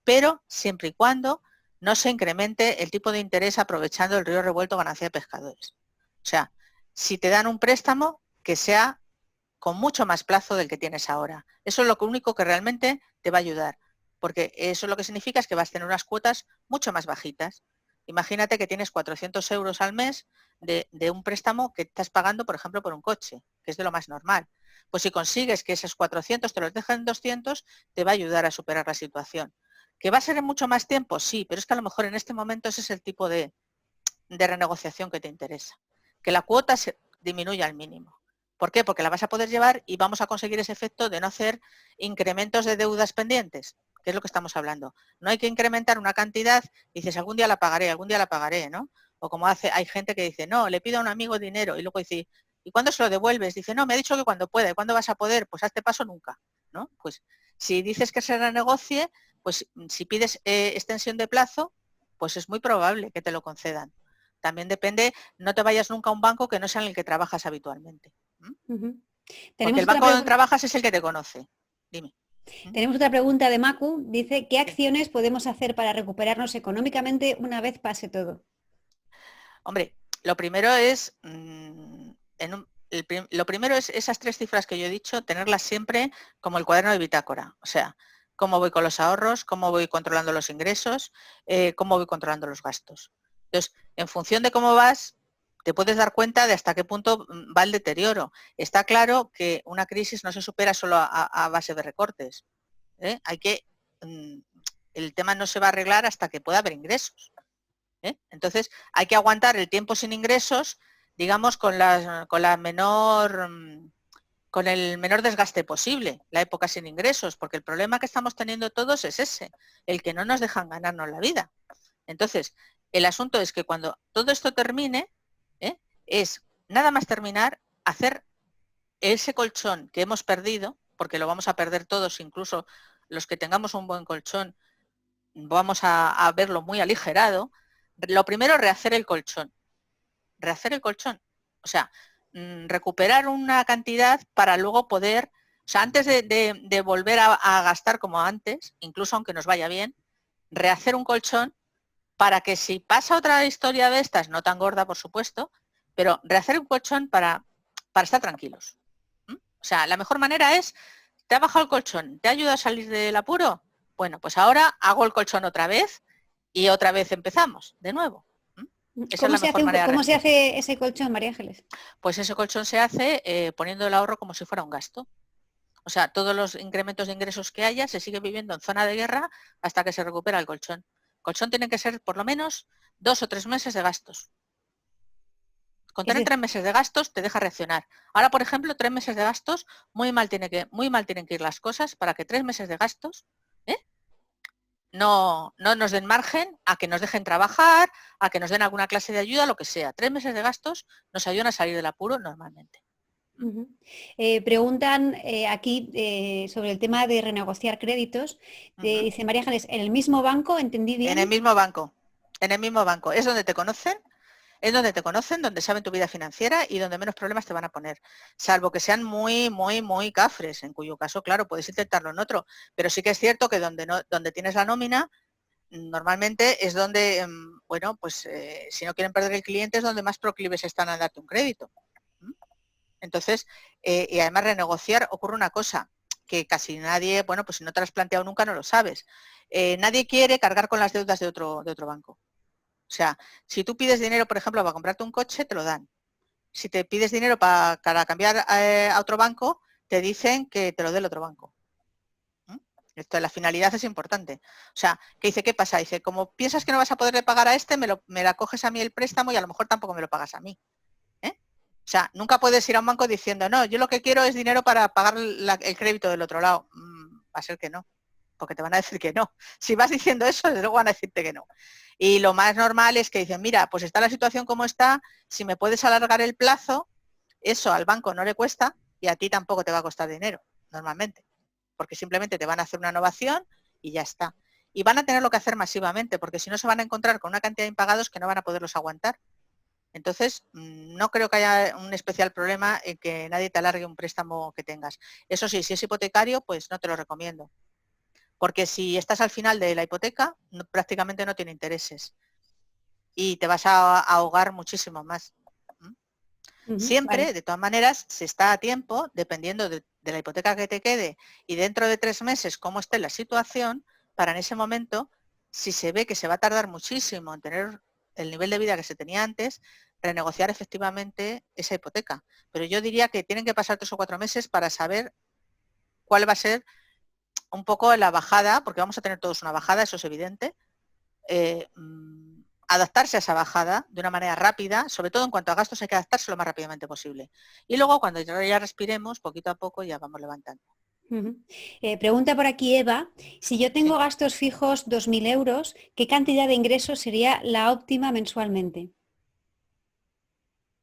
pero siempre y cuando no se incremente el tipo de interés aprovechando el río revuelto ganancia de pescadores. O sea, si te dan un préstamo, que sea con mucho más plazo del que tienes ahora. Eso es lo único que realmente te va a ayudar, porque eso lo que significa es que vas a tener unas cuotas mucho más bajitas. Imagínate que tienes 400 euros al mes de un préstamo que estás pagando, por ejemplo, por un coche, que es de lo más normal. Pues si consigues que esos 400 te los dejen en 200, te va a ayudar a superar la situación. ¿Que va a ser en mucho más tiempo? Sí, pero es que a lo mejor en este momento ese es el tipo de renegociación que te interesa. Que la cuota se disminuya al mínimo. ¿Por qué? Porque la vas a poder llevar y vamos a conseguir ese efecto de no hacer incrementos de deudas pendientes, que es lo que estamos hablando. No hay que incrementar una cantidad y dices, algún día la pagaré, ¿no? O como hay gente que dice, no, le pido a un amigo dinero y luego dice, ¿y cuándo se lo devuelves? Dice, no, me ha dicho que cuando pueda. ¿Y cuándo vas a poder? Pues a este paso nunca, ¿no? Pues si dices que se renegocie, pues si pides extensión de plazo, pues es muy probable que te lo concedan. También depende, no te vayas nunca a un banco que no sea en el que trabajas habitualmente. Porque el banco donde trabajas es el que te conoce. Dime. Tenemos otra pregunta de Macu. Dice, ¿qué Sí. acciones podemos hacer para recuperarnos económicamente una vez pase todo? Hombre, lo primero es, lo primero es esas 3 cifras que yo he dicho, tenerlas siempre como el cuaderno de bitácora. O sea, cómo voy con los ahorros, cómo voy controlando los ingresos, cómo voy controlando los gastos. Entonces, en función de cómo vas, te puedes dar cuenta de hasta qué punto va el deterioro. Está claro que una crisis no se supera solo a base de recortes. Hay que, el tema no se va a arreglar hasta que pueda haber ingresos. Entonces hay que aguantar el tiempo sin ingresos, digamos, con el menor desgaste posible, la época sin ingresos, porque el problema que estamos teniendo todos es ese, el que no nos dejan ganarnos la vida. Entonces, el asunto es que cuando todo esto termine, es nada más terminar, hacer ese colchón que hemos perdido, porque lo vamos a perder todos, incluso los que tengamos un buen colchón, vamos a verlo muy aligerado. Lo primero, rehacer el colchón. Rehacer el colchón. O sea, recuperar una cantidad para luego poder, o sea, antes de volver a gastar como antes, incluso aunque nos vaya bien, rehacer un colchón para que si pasa otra historia de estas, no tan gorda por supuesto, pero rehacer un colchón para estar tranquilos. O sea, la mejor manera es, ¿te ha bajado el colchón? ¿Te ayuda a salir del apuro? Bueno, pues ahora hago el colchón otra vez y otra vez empezamos de nuevo. Esa es la mejor manera de ¿Cómo se rehacer. hace ese colchón, María Ángeles? Pues ese colchón se hace poniendo el ahorro como si fuera un gasto. O sea, todos los incrementos de ingresos que haya se sigue viviendo en zona de guerra hasta que se recupera el colchón. El colchón tiene que ser por lo menos 2 o 3 meses de gastos. Con tener 3 meses de gastos te deja reaccionar. Ahora, por ejemplo, 3 meses de gastos, muy mal tienen que ir las cosas para que 3 meses de gastos no nos den margen a que nos dejen trabajar, a que nos den alguna clase de ayuda, lo que sea. 3 meses de gastos nos ayudan a salir del apuro normalmente. Preguntan aquí sobre el tema de renegociar créditos. Dice María Ángeles, ¿en el mismo banco? ¿Entendí bien? En el mismo banco. En el mismo banco. Es donde te conocen. Es donde te conocen, donde saben tu vida financiera y donde menos problemas te van a poner. Salvo que sean muy, muy, muy cafres, en cuyo caso, claro, puedes intentarlo en otro. Pero sí que es cierto que donde tienes la nómina, normalmente es donde, bueno, pues si no quieren perder el cliente es donde más proclives están a darte un crédito. Entonces, y además renegociar ocurre una cosa, que casi nadie, bueno, pues si no te lo has planteado nunca no lo sabes. Nadie quiere cargar con las deudas de otro banco. O sea, si tú pides dinero, por ejemplo, para comprarte un coche, te lo dan. Si te pides dinero para cambiar a otro banco, te dicen que te lo dé el otro banco. Esto de la finalidad es importante. O sea, que dice, ¿qué pasa? Dice, como piensas que no vas a poderle pagar a este, me la coges a mí el préstamo y a lo mejor tampoco me lo pagas a mí. O sea, nunca puedes ir a un banco diciendo, no, yo lo que quiero es dinero para pagar el crédito del otro lado. Va a ser que no, porque te van a decir que no. Si vas diciendo eso, desde luego van a decirte que no. Y lo más normal es que dicen, mira, pues está la situación como está, si me puedes alargar el plazo, eso al banco no le cuesta y a ti tampoco te va a costar dinero, normalmente, porque simplemente te van a hacer una innovación y ya está. Y van a tenerlo que hacer masivamente, porque si no se van a encontrar con una cantidad de impagados que no van a poderlos aguantar. Entonces, no creo que haya un especial problema en que nadie te alargue un préstamo que tengas. Eso sí, si es hipotecario, pues no te lo recomiendo. Porque si estás al final de la hipoteca, prácticamente no tiene intereses. Y te vas a ahogar muchísimo más. Siempre, Vale. de todas maneras, se está a tiempo, dependiendo de la hipoteca que te quede y dentro de 3 meses cómo esté la situación, para en ese momento, si se ve que se va a tardar muchísimo en tener el nivel de vida que se tenía antes, renegociar efectivamente esa hipoteca. Pero yo diría que tienen que pasar 3 o 4 meses para saber cuál va a ser un poco la bajada, porque vamos a tener todos una bajada, eso es evidente, adaptarse a esa bajada de una manera rápida, sobre todo en cuanto a gastos hay que adaptarse lo más rápidamente posible. Y luego cuando ya respiremos, poquito a poco ya vamos levantando. Pregunta por aquí Eva, si yo tengo Sí. gastos fijos 2.000 euros, ¿qué cantidad de ingresos sería la óptima mensualmente?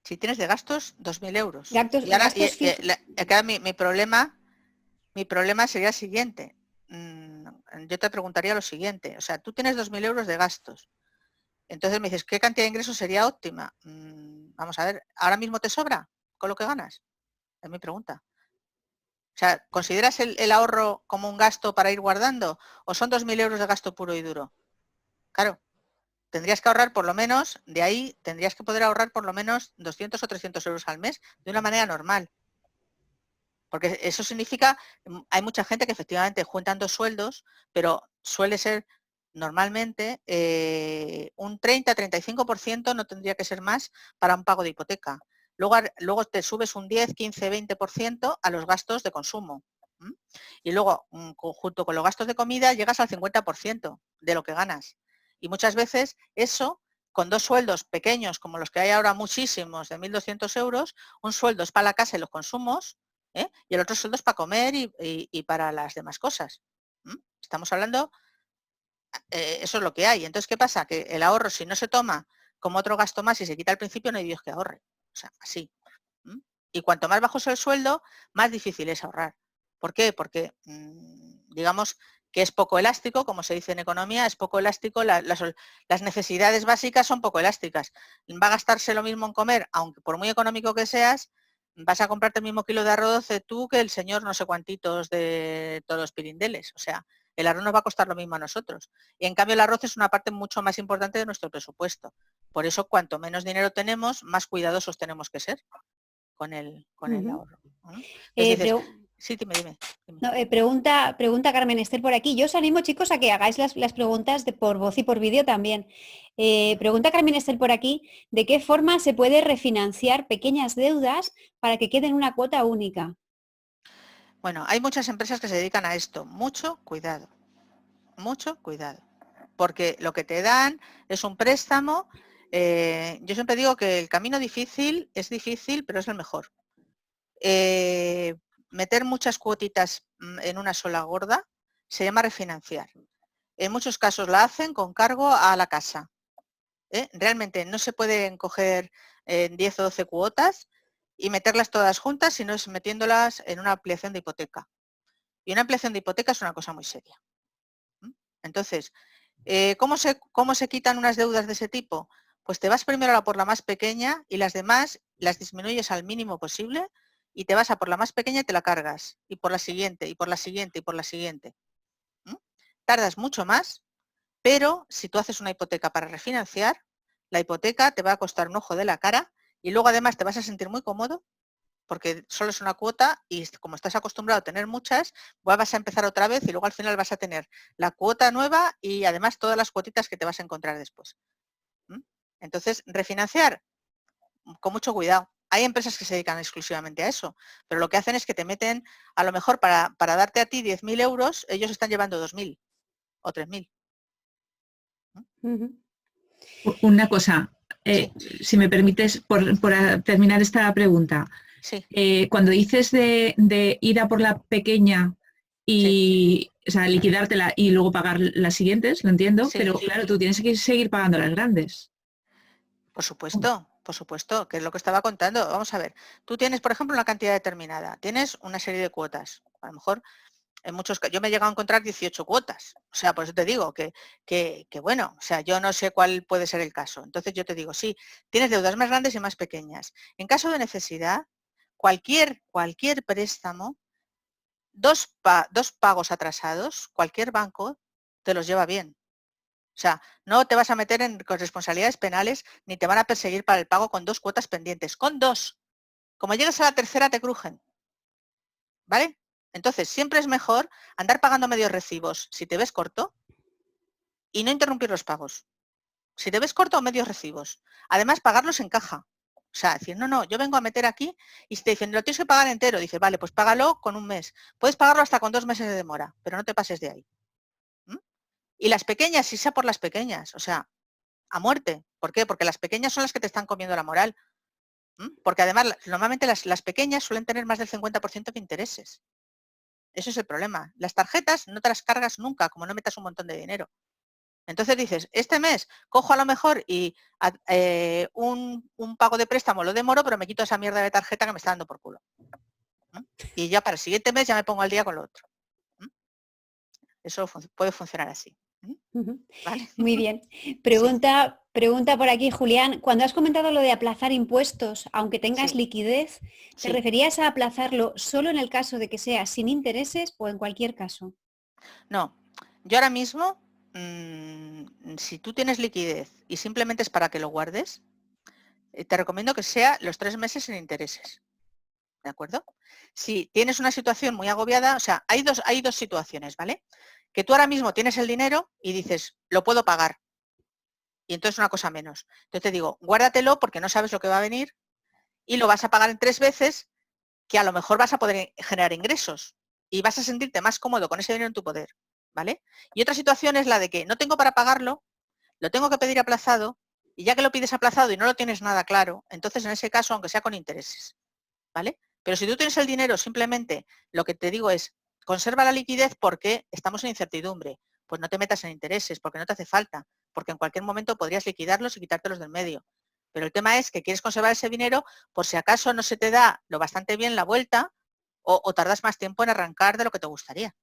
Si tienes de gastos 2.000 euros. Gastos, Y ahora gastos fijos. acá mi problema sería el siguiente. Yo te preguntaría lo siguiente. O sea, tú tienes 2.000 euros de gastos. Entonces me dices, ¿qué cantidad de ingresos sería óptima? Vamos a ver, ¿ahora mismo te sobra con lo que ganas? Es mi pregunta. O sea, ¿consideras el ahorro como un gasto para ir guardando? ¿O son 2.000 euros de gasto puro y duro? Claro, tendrías que ahorrar por lo menos, de ahí tendrías que poder ahorrar por lo menos 200 o 300 euros al mes de una manera normal. Porque eso significa, hay mucha gente que efectivamente juntan 2 sueldos, pero suele ser normalmente un 30-35% no tendría que ser más para un pago de hipoteca. Luego te subes un 10, 15, 20% a los gastos de consumo. Y luego, junto con los gastos de comida, llegas al 50% de lo que ganas. Y muchas veces eso, con 2 sueldos pequeños, como los que hay ahora muchísimos, de 1.200 euros, un sueldo es para la casa y los consumos, y el otro sueldo es para comer y para las demás cosas. Estamos hablando, eso es lo que hay. Entonces, ¿qué pasa? Que el ahorro, si no se toma como otro gasto más y se quita al principio, no hay Dios que ahorre. O sea, así. Y cuanto más bajo es el sueldo, más difícil es ahorrar. ¿Por qué? Porque, digamos, que es poco elástico, como se dice en economía, es poco elástico, las necesidades básicas son poco elásticas. Va a gastarse lo mismo en comer, aunque por muy económico que seas, vas a comprarte el mismo kilo de arroz tú que el señor no sé cuantitos de todos los pirindeles. O sea, el arroz nos va a costar lo mismo a nosotros. Y en cambio el arroz es una parte mucho más importante de nuestro presupuesto. Por eso, cuanto menos dinero tenemos, más cuidadosos tenemos que ser con el ahorro. Entonces dices, sí, dime. No, pregunta Carmen Esther por aquí. Yo os animo, chicos, a que hagáis las preguntas por voz y por vídeo también. Pregunta Carmen Esther por aquí, ¿de qué forma se puede refinanciar pequeñas deudas para que queden una cuota única? Bueno, hay muchas empresas que se dedican a esto. Mucho cuidado, porque lo que te dan es un préstamo. Yo siempre digo que el camino difícil es difícil, pero es el mejor. Meter muchas cuotitas en una sola gorda se llama refinanciar. En muchos casos la hacen con cargo a la casa. Realmente no se pueden coger 10 o 12 cuotas y meterlas todas juntas, sino es metiéndolas en una ampliación de hipoteca. Y una ampliación de hipoteca es una cosa muy seria. Entonces, ¿cómo se quitan unas deudas de ese tipo? Pues te vas primero a por la más pequeña y las demás las disminuyes al mínimo posible y te vas a por la más pequeña y te la cargas. Y por la siguiente, y por la siguiente, y por la siguiente. Tardas mucho más, pero si tú haces una hipoteca para refinanciar, la hipoteca te va a costar un ojo de la cara y luego además te vas a sentir muy cómodo porque solo es una cuota y como estás acostumbrado a tener muchas, vas a empezar otra vez y luego al final vas a tener la cuota nueva y además todas las cuotitas que te vas a encontrar después. Entonces, refinanciar, con mucho cuidado. Hay empresas que se dedican exclusivamente a eso, pero lo que hacen es que te meten, a lo mejor para darte a ti 10.000 euros, ellos están llevando 2.000 o 3.000. Una cosa, Sí, si me permites, por terminar esta pregunta. sí, Cuando dices de ir a por la pequeña sí, y, o sea, liquidártela y luego pagar las siguientes, lo entiendo, sí. pero claro, tú tienes que seguir pagando las grandes. Por supuesto, que es lo que estaba contando. Vamos a ver, tú tienes, por ejemplo, una cantidad determinada, tienes una serie de cuotas. A lo mejor, en muchos casos, yo me he llegado a encontrar 18 cuotas. O sea, por eso te digo que bueno, o sea, yo no sé cuál puede ser el caso. Entonces yo te digo, sí, tienes deudas más grandes y más pequeñas. En caso de necesidad, cualquier préstamo, dos pagos atrasados, cualquier banco te los lleva bien. O sea, no te vas a meter con responsabilidades penales ni te van a perseguir para el pago con 2 cuotas pendientes. Con 2. Como llegues a la tercera te crujen. ¿Vale? Entonces, siempre es mejor andar pagando medios recibos si te ves corto y no interrumpir los pagos. Si te ves corto, medios recibos. Además, pagarlos en caja. O sea, decir, no, yo vengo a meter aquí y si te dicen, lo tienes que pagar entero, dices, vale, pues págalo con un mes. Puedes pagarlo hasta con 2 meses de demora, pero no te pases de ahí. Y las pequeñas, si sea por las pequeñas, o sea, a muerte. ¿Por qué? Porque las pequeñas son las que te están comiendo la moral. Porque además, normalmente las pequeñas suelen tener más del 50% de intereses. Eso es el problema. Las tarjetas no te las cargas nunca, como no metas un montón de dinero. Entonces dices, este mes cojo a lo mejor y un pago de préstamo lo demoro, pero me quito esa mierda de tarjeta que me está dando por culo. Y ya para el siguiente mes ya me pongo al día con lo otro. Eso puede funcionar así. ¿Vale? Muy bien. Sí, Pregunta por aquí, Julián. Cuando has comentado lo de aplazar impuestos, aunque tengas sí, liquidez, ¿te sí. referías a aplazarlo solo en el caso de que sea sin intereses o en cualquier caso? No, yo ahora mismo, si tú tienes liquidez y simplemente es para que lo guardes, te recomiendo que sea los 3 meses sin intereses. ¿De acuerdo? Si tienes una situación muy agobiada, o sea, hay dos situaciones, ¿vale? Que tú ahora mismo tienes el dinero y dices, lo puedo pagar. Y entonces una cosa menos. Entonces te digo, guárdatelo porque no sabes lo que va a venir y lo vas a pagar en 3 veces que a lo mejor vas a poder generar ingresos y vas a sentirte más cómodo con ese dinero en tu poder, ¿vale? Y otra situación es la de que no tengo para pagarlo, lo tengo que pedir aplazado y ya que lo pides aplazado y no lo tienes nada claro, entonces en ese caso, aunque sea con intereses, ¿vale? Pero si tú tienes el dinero, simplemente lo que te digo es, conserva la liquidez porque estamos en incertidumbre. Pues no te metas en intereses porque no te hace falta, porque en cualquier momento podrías liquidarlos y quitártelos del medio. Pero el tema es que quieres conservar ese dinero por si acaso no se te da lo bastante bien la vuelta o tardas más tiempo en arrancar de lo que te gustaría.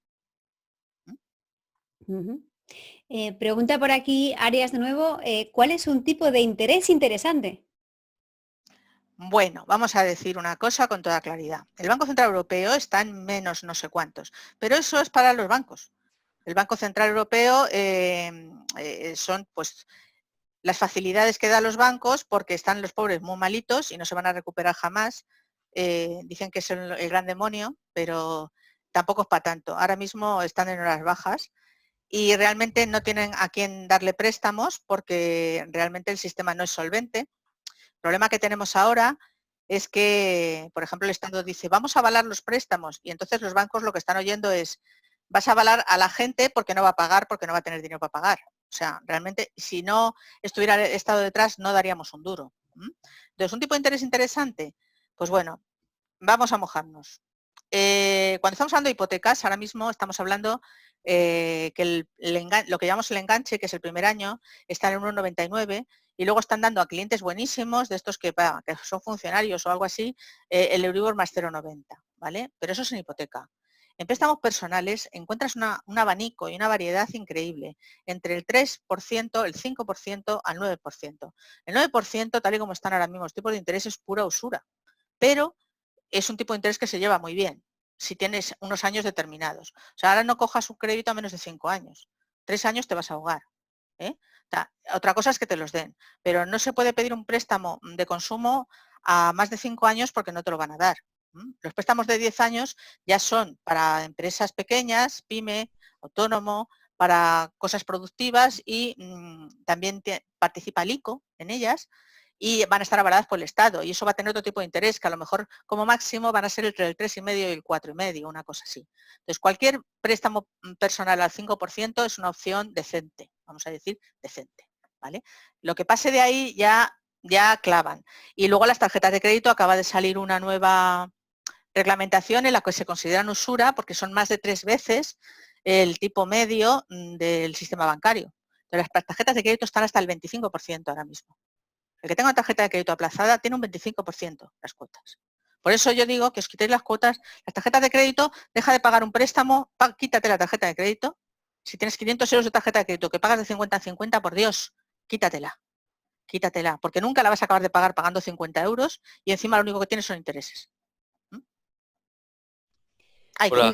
Pregunta por aquí, Arias, de nuevo, ¿cuál es un tipo de interés interesante? Bueno, vamos a decir una cosa con toda claridad. El Banco Central Europeo está en menos no sé cuántos, pero eso es para los bancos. El Banco Central Europeo son pues las facilidades que da los bancos porque están los pobres muy malitos y no se van a recuperar jamás. Dicen que es el gran demonio, pero tampoco es para tanto. Ahora mismo están en horas bajas y realmente no tienen a quién darle préstamos porque realmente el sistema no es solvente. El problema que tenemos ahora es que, por ejemplo, el Estado dice, vamos a avalar los préstamos y entonces los bancos lo que están oyendo es, vas a avalar a la gente porque no va a pagar, porque no va a tener dinero para pagar. O sea, realmente, si no estuviera el Estado detrás, no daríamos un duro. Entonces, un tipo de interés interesante, pues bueno, vamos a mojarnos. Cuando estamos hablando de hipotecas, ahora mismo estamos hablando que lo que llamamos el enganche, que es el primer año, está en 1,99 y luego están dando a clientes buenísimos, de estos que son funcionarios o algo así, el Euribor más 0,90, ¿vale? Pero eso es en hipoteca. En préstamos personales encuentras un abanico y una variedad increíble, entre el 3%, el 5% al 9%. El 9%, tal y como están ahora mismo los tipos de interés, es pura usura, pero es un tipo de interés que se lleva muy bien si tienes unos años determinados. O sea, ahora no cojas un crédito a menos de 5 años. 3 años te vas a ahogar. O sea, otra cosa es que te los den, pero no se puede pedir un préstamo de consumo a más de 5 años porque no te lo van a dar. Los préstamos de 10 años ya son para empresas pequeñas, pyme, autónomo, para cosas productivas y también participa el ICO en ellas y van a estar avaladas por el Estado y eso va a tener otro tipo de interés que a lo mejor como máximo van a ser entre el 3,5 y el 4,5, una cosa así. Entonces cualquier préstamo personal al 5% es una opción decente, vamos a decir decente, ¿vale? Lo que pase de ahí ya clavan. Y luego las tarjetas de crédito acaba de salir una nueva reglamentación en la que se consideran usura porque son más de 3 veces el tipo medio del sistema bancario. Entonces, las tarjetas de crédito están hasta el 25% ahora mismo. El que tenga una tarjeta de crédito aplazada tiene un 25% las cuotas. Por eso yo digo que os quitéis las cuotas, las tarjetas de crédito, deja de pagar un préstamo, quítate la tarjeta de crédito. Si tienes 500 euros de tarjeta de crédito que pagas de 50 en 50, por Dios, quítatela, porque nunca la vas a acabar de pagar pagando 50 euros y encima lo único que tienes son intereses. Ay, Hola.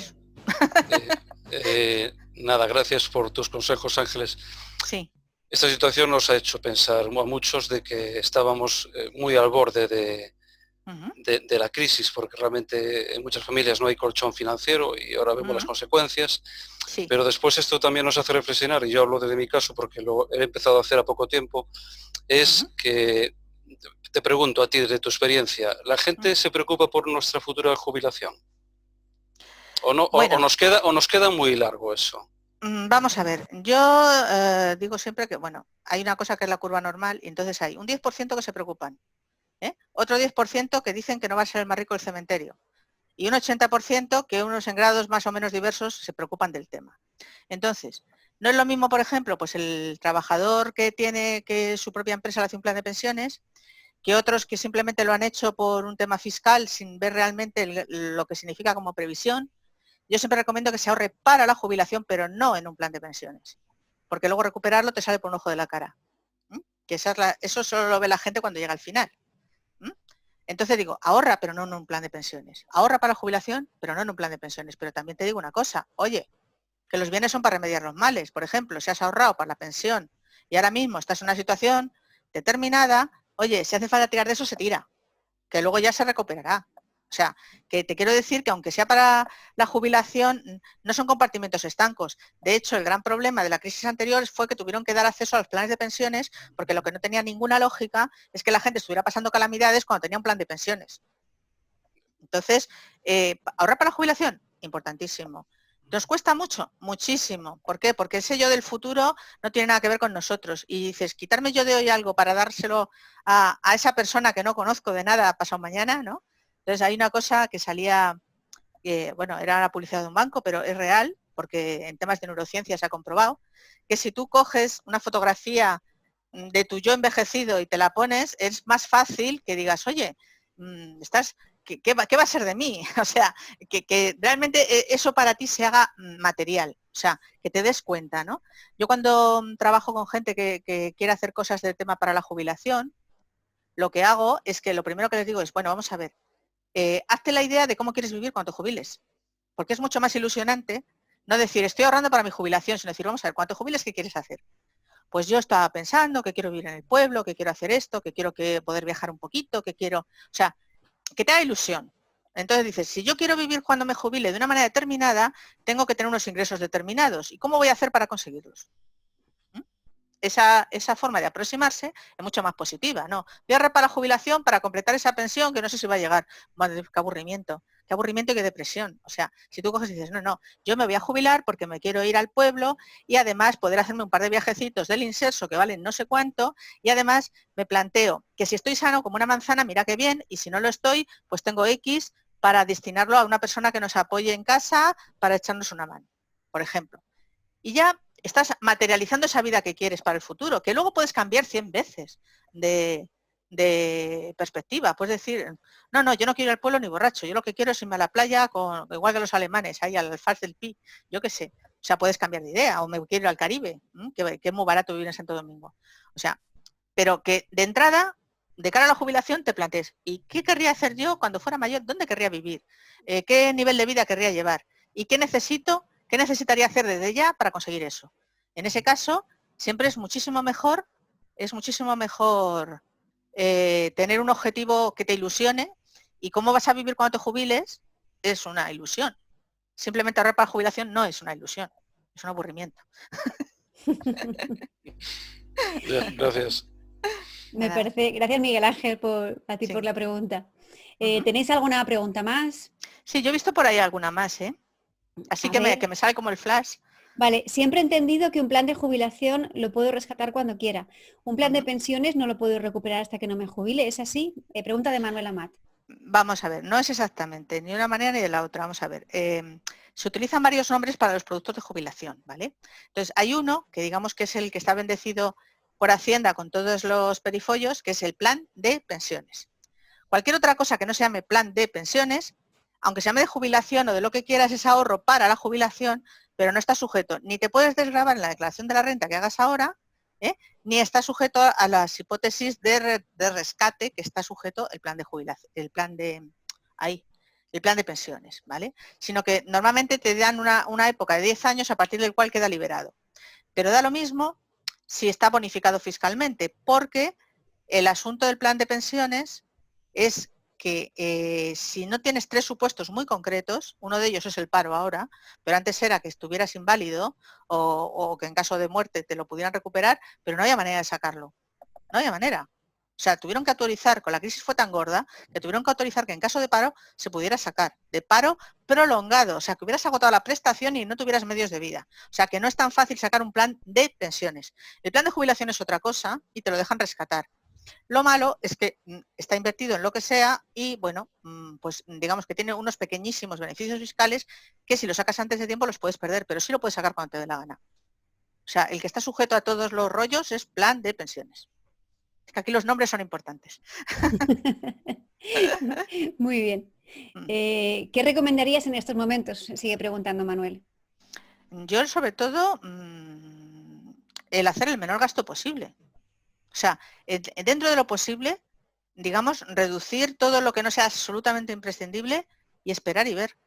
Nada, gracias por tus consejos, Ángeles. Sí. Esta situación nos ha hecho pensar a muchos de que estábamos muy al borde de la crisis, porque realmente en muchas familias no hay colchón financiero y ahora vemos las consecuencias. Sí. Pero después esto también nos hace reflexionar, y yo hablo desde mi caso porque lo he empezado a hacer a poco tiempo, es que, te pregunto a ti desde tu experiencia, ¿la gente se preocupa por nuestra futura jubilación? ¿O no, bueno, o nos queda muy largo eso? Vamos a ver, yo digo siempre que, bueno, hay una cosa que es la curva normal y entonces hay un 10% que se preocupan, otro 10% que dicen que no va a ser el más rico del cementerio y un 80% que unos en grados más o menos diversos se preocupan del tema. Entonces, no es lo mismo, por ejemplo, pues el trabajador que tiene que su propia empresa le hace un plan de pensiones que otros que simplemente lo han hecho por un tema fiscal sin ver realmente lo que significa como previsión. Yo siempre recomiendo que se ahorre para la jubilación, pero no en un plan de pensiones, porque luego recuperarlo te sale por un ojo de la cara. Que eso solo lo ve la gente cuando llega al final. Entonces digo, ahorra, pero no en un plan de pensiones. Ahorra para la jubilación, pero no en un plan de pensiones. Pero también te digo una cosa, oye, que los bienes son para remediar los males. Por ejemplo, si has ahorrado para la pensión y ahora mismo estás en una situación determinada, oye, si hace falta tirar de eso, se tira, que luego ya se recuperará. O sea, que te quiero decir que aunque sea para la jubilación, no son compartimentos estancos. De hecho, el gran problema de la crisis anterior fue que tuvieron que dar acceso a los planes de pensiones, porque lo que no tenía ninguna lógica es que la gente estuviera pasando calamidades cuando tenía un plan de pensiones. Entonces, ahorrar para la jubilación, importantísimo. ¿Nos cuesta mucho? Muchísimo. ¿Por qué? Porque el sello del futuro no tiene nada que ver con nosotros. Y dices, quitarme yo de hoy algo para dárselo a esa persona que no conozco de nada pasado mañana, ¿no? Entonces hay una cosa que salía, bueno, era la publicidad de un banco, pero es real, porque en temas de neurociencia se ha comprobado, que si tú coges una fotografía de tu yo envejecido y te la pones, es más fácil que digas, oye, ¿qué va a ser de mí? O sea, que realmente eso para ti se haga material, o sea, que te des cuenta, ¿no? Yo cuando trabajo con gente que quiere hacer cosas del tema para la jubilación, lo que hago es que lo primero que les digo es, bueno, vamos a ver, hazte la idea de cómo quieres vivir cuando te jubiles, porque es mucho más ilusionante no decir, estoy ahorrando para mi jubilación, sino decir, vamos a ver, cuando te jubiles, ¿qué quieres hacer? Pues yo estaba pensando que quiero vivir en el pueblo, que quiero hacer esto, que quiero poder viajar un poquito, que quiero, o sea, que te da ilusión. Entonces dices, si yo quiero vivir cuando me jubile de una manera determinada, tengo que tener unos ingresos determinados. ¿Y cómo voy a hacer para conseguirlos? Esa forma de aproximarse es mucho más positiva, ¿no? Voy a ahorrar para la jubilación para completar esa pensión que no sé si va a llegar. Madre, qué aburrimiento y qué depresión. O sea, si tú coges y dices, no, yo me voy a jubilar porque me quiero ir al pueblo y además poder hacerme un par de viajecitos del inserso que valen no sé cuánto y además me planteo que si estoy sano como una manzana, mira qué bien, y si no lo estoy, pues tengo X para destinarlo a una persona que nos apoye en casa para echarnos una mano, por ejemplo. y ya estás materializando esa vida que quieres para el futuro, que luego puedes cambiar 100 veces de perspectiva. Puedes decir, no, yo no quiero ir al pueblo ni borracho, yo lo que quiero es irme a la playa, igual que los alemanes, ahí al Fals del Pi, yo qué sé. O sea, puedes cambiar de idea, o me quiero ir al Caribe, que es muy barato vivir en Santo Domingo. O sea, pero que de entrada, de cara a la jubilación, te plantees, ¿y qué querría hacer yo cuando fuera mayor? ¿Dónde querría vivir? ¿Qué nivel de vida querría llevar? ¿Y qué necesitaría hacer desde ya para conseguir eso? En ese caso, siempre es muchísimo mejor tener un objetivo que te ilusione, y cómo vas a vivir cuando te jubiles es una ilusión. Simplemente ahorrar para la jubilación no es una ilusión, es un aburrimiento. Bien, gracias. Me parece, gracias Miguel Ángel a ti Sí. por la pregunta. Ujú. ¿Tenéis alguna pregunta más? Sí, yo he visto por ahí alguna más, ¿eh? Así A que ver. me sale como el flash. Vale, siempre he entendido que un plan de jubilación lo puedo rescatar cuando quiera. Un plan de Ujú. pensiones no lo puedo recuperar hasta que no me jubile, ¿es así? Pregunta de Manuel Amat. Vamos a ver, no es exactamente ni de una manera ni de la otra. Vamos a ver. Se utilizan varios nombres para los productos de jubilación, ¿vale? Entonces, hay uno que digamos que es el que está bendecido por Hacienda con todos los perifollos, que es el plan de pensiones. Cualquier otra cosa que no se llame plan de pensiones, aunque se llame de jubilación o de lo que quieras, es ahorro para la jubilación, pero no está sujeto, ni te puedes desgravar en la declaración de la renta que hagas ahora, ni está sujeto a las hipótesis de rescate que está sujeto el plan de jubilación, el plan de pensiones, ¿vale? Sino que normalmente te dan una época de 10 años a partir del cual queda liberado. Pero da lo mismo si está bonificado fiscalmente, porque el asunto del plan de pensiones es que si no tienes 3 supuestos muy concretos, uno de ellos es el paro ahora, pero antes era que estuvieras inválido o que en caso de muerte te lo pudieran recuperar, pero no había manera de sacarlo. No había manera. O sea, tuvieron que autorizar, con la crisis fue tan gorda, que tuvieron que autorizar que en caso de paro se pudiera sacar, de paro prolongado, o sea, que hubieras agotado la prestación y no tuvieras medios de vida. O sea, que no es tan fácil sacar un plan de pensiones. El plan de jubilación es otra cosa y te lo dejan rescatar. Lo malo es que está invertido en lo que sea y, bueno, pues digamos que tiene unos pequeñísimos beneficios fiscales que si los sacas antes de tiempo los puedes perder, pero sí lo puedes sacar cuando te dé la gana. O sea, el que está sujeto a todos los rollos es plan de pensiones. Es que aquí los nombres son importantes. Muy bien. ¿Qué recomendarías en estos momentos? Sigue preguntando Manuel. Yo, sobre todo, el hacer el menor gasto posible. O sea, dentro de lo posible, digamos, reducir todo lo que no sea absolutamente imprescindible y esperar y ver.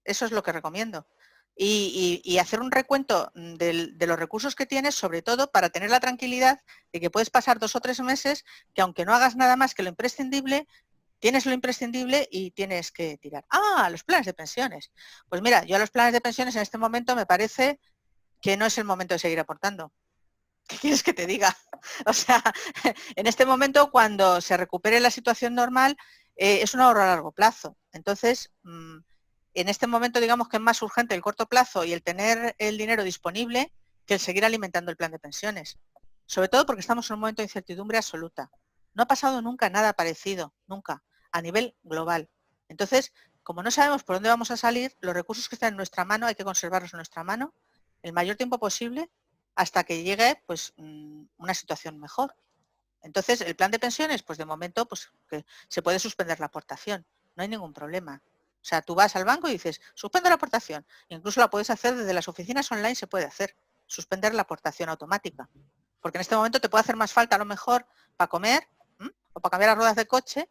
Eso es lo que recomiendo. Y hacer un recuento de los recursos que tienes, sobre todo para tener la tranquilidad de que puedes pasar 2 o 3 meses que, aunque no hagas nada más que lo imprescindible, tienes lo imprescindible y tienes que tirar. Los planes de pensiones. Pues mira, yo a los planes de pensiones en este momento me parece que no es el momento de seguir aportando. ¿Qué quieres que te diga? O sea, en este momento, cuando se recupere la situación normal, es un ahorro a largo plazo. Entonces, en este momento, digamos que es más urgente el corto plazo y el tener el dinero disponible que el seguir alimentando el plan de pensiones. Sobre todo porque estamos en un momento de incertidumbre absoluta. No ha pasado nunca nada parecido, nunca, a nivel global. Entonces, como no sabemos por dónde vamos a salir, los recursos que están en nuestra mano hay que conservarlos en nuestra mano el mayor tiempo posible hasta que llegue, pues, una situación mejor. Entonces, el plan de pensiones, pues de momento, pues que se puede suspender la aportación, no hay ningún problema. O sea, tú vas al banco y dices, suspendo la aportación. Incluso la puedes hacer desde las oficinas online, se puede hacer, suspender la aportación automática. Porque en este momento te puede hacer más falta a lo mejor para comer o para cambiar las ruedas de coche,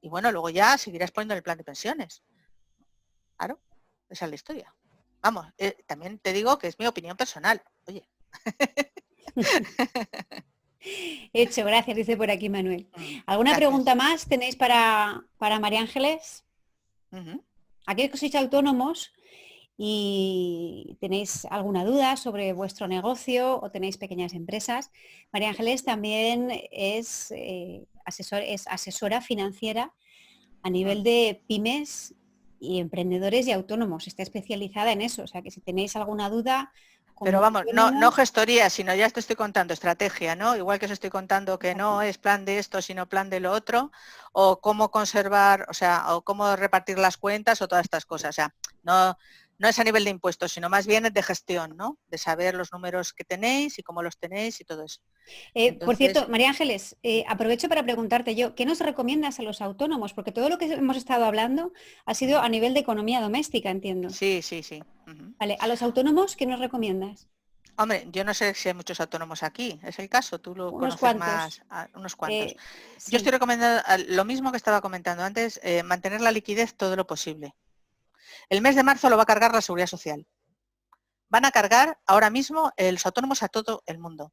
y bueno, luego ya seguirás poniendo el plan de pensiones. Claro, esa es la historia. Vamos, también te digo que es mi opinión personal. Oye. Hecho, gracias, dice por aquí Manuel. ¿Alguna Gracias. pregunta más tenéis para María Ángeles? Aquellos que sois autónomos y tenéis alguna duda sobre vuestro negocio o tenéis pequeñas empresas, María Ángeles también es asesora financiera a nivel de pymes y emprendedores y autónomos. Está especializada en eso, o sea que si tenéis alguna duda... Pero vamos, no gestoría, sino ya te estoy contando estrategia, ¿no? Igual que os estoy contando que no es plan de esto, sino plan de lo otro, o cómo conservar, o sea, o cómo repartir las cuentas o todas estas cosas. O sea, no es a nivel de impuestos, sino más bien de gestión, ¿no? De saber los números que tenéis y cómo los tenéis y todo eso. Por cierto, María Ángeles, aprovecho para preguntarte yo, ¿qué nos recomiendas a los autónomos? Porque todo lo que hemos estado hablando ha sido a nivel de economía doméstica, entiendo. Sí, sí, sí. Uh-huh. Vale, ¿a los autónomos qué nos recomiendas? Hombre, yo no sé si hay muchos autónomos aquí, es el caso, tú lo Unos conoces cuantos. más, unos cuantos. Sí. Yo estoy recomendando lo mismo que estaba comentando antes, mantener la liquidez todo lo posible. El mes de marzo lo va a cargar la Seguridad Social. Van a cargar ahora mismo los autónomos a todo el mundo,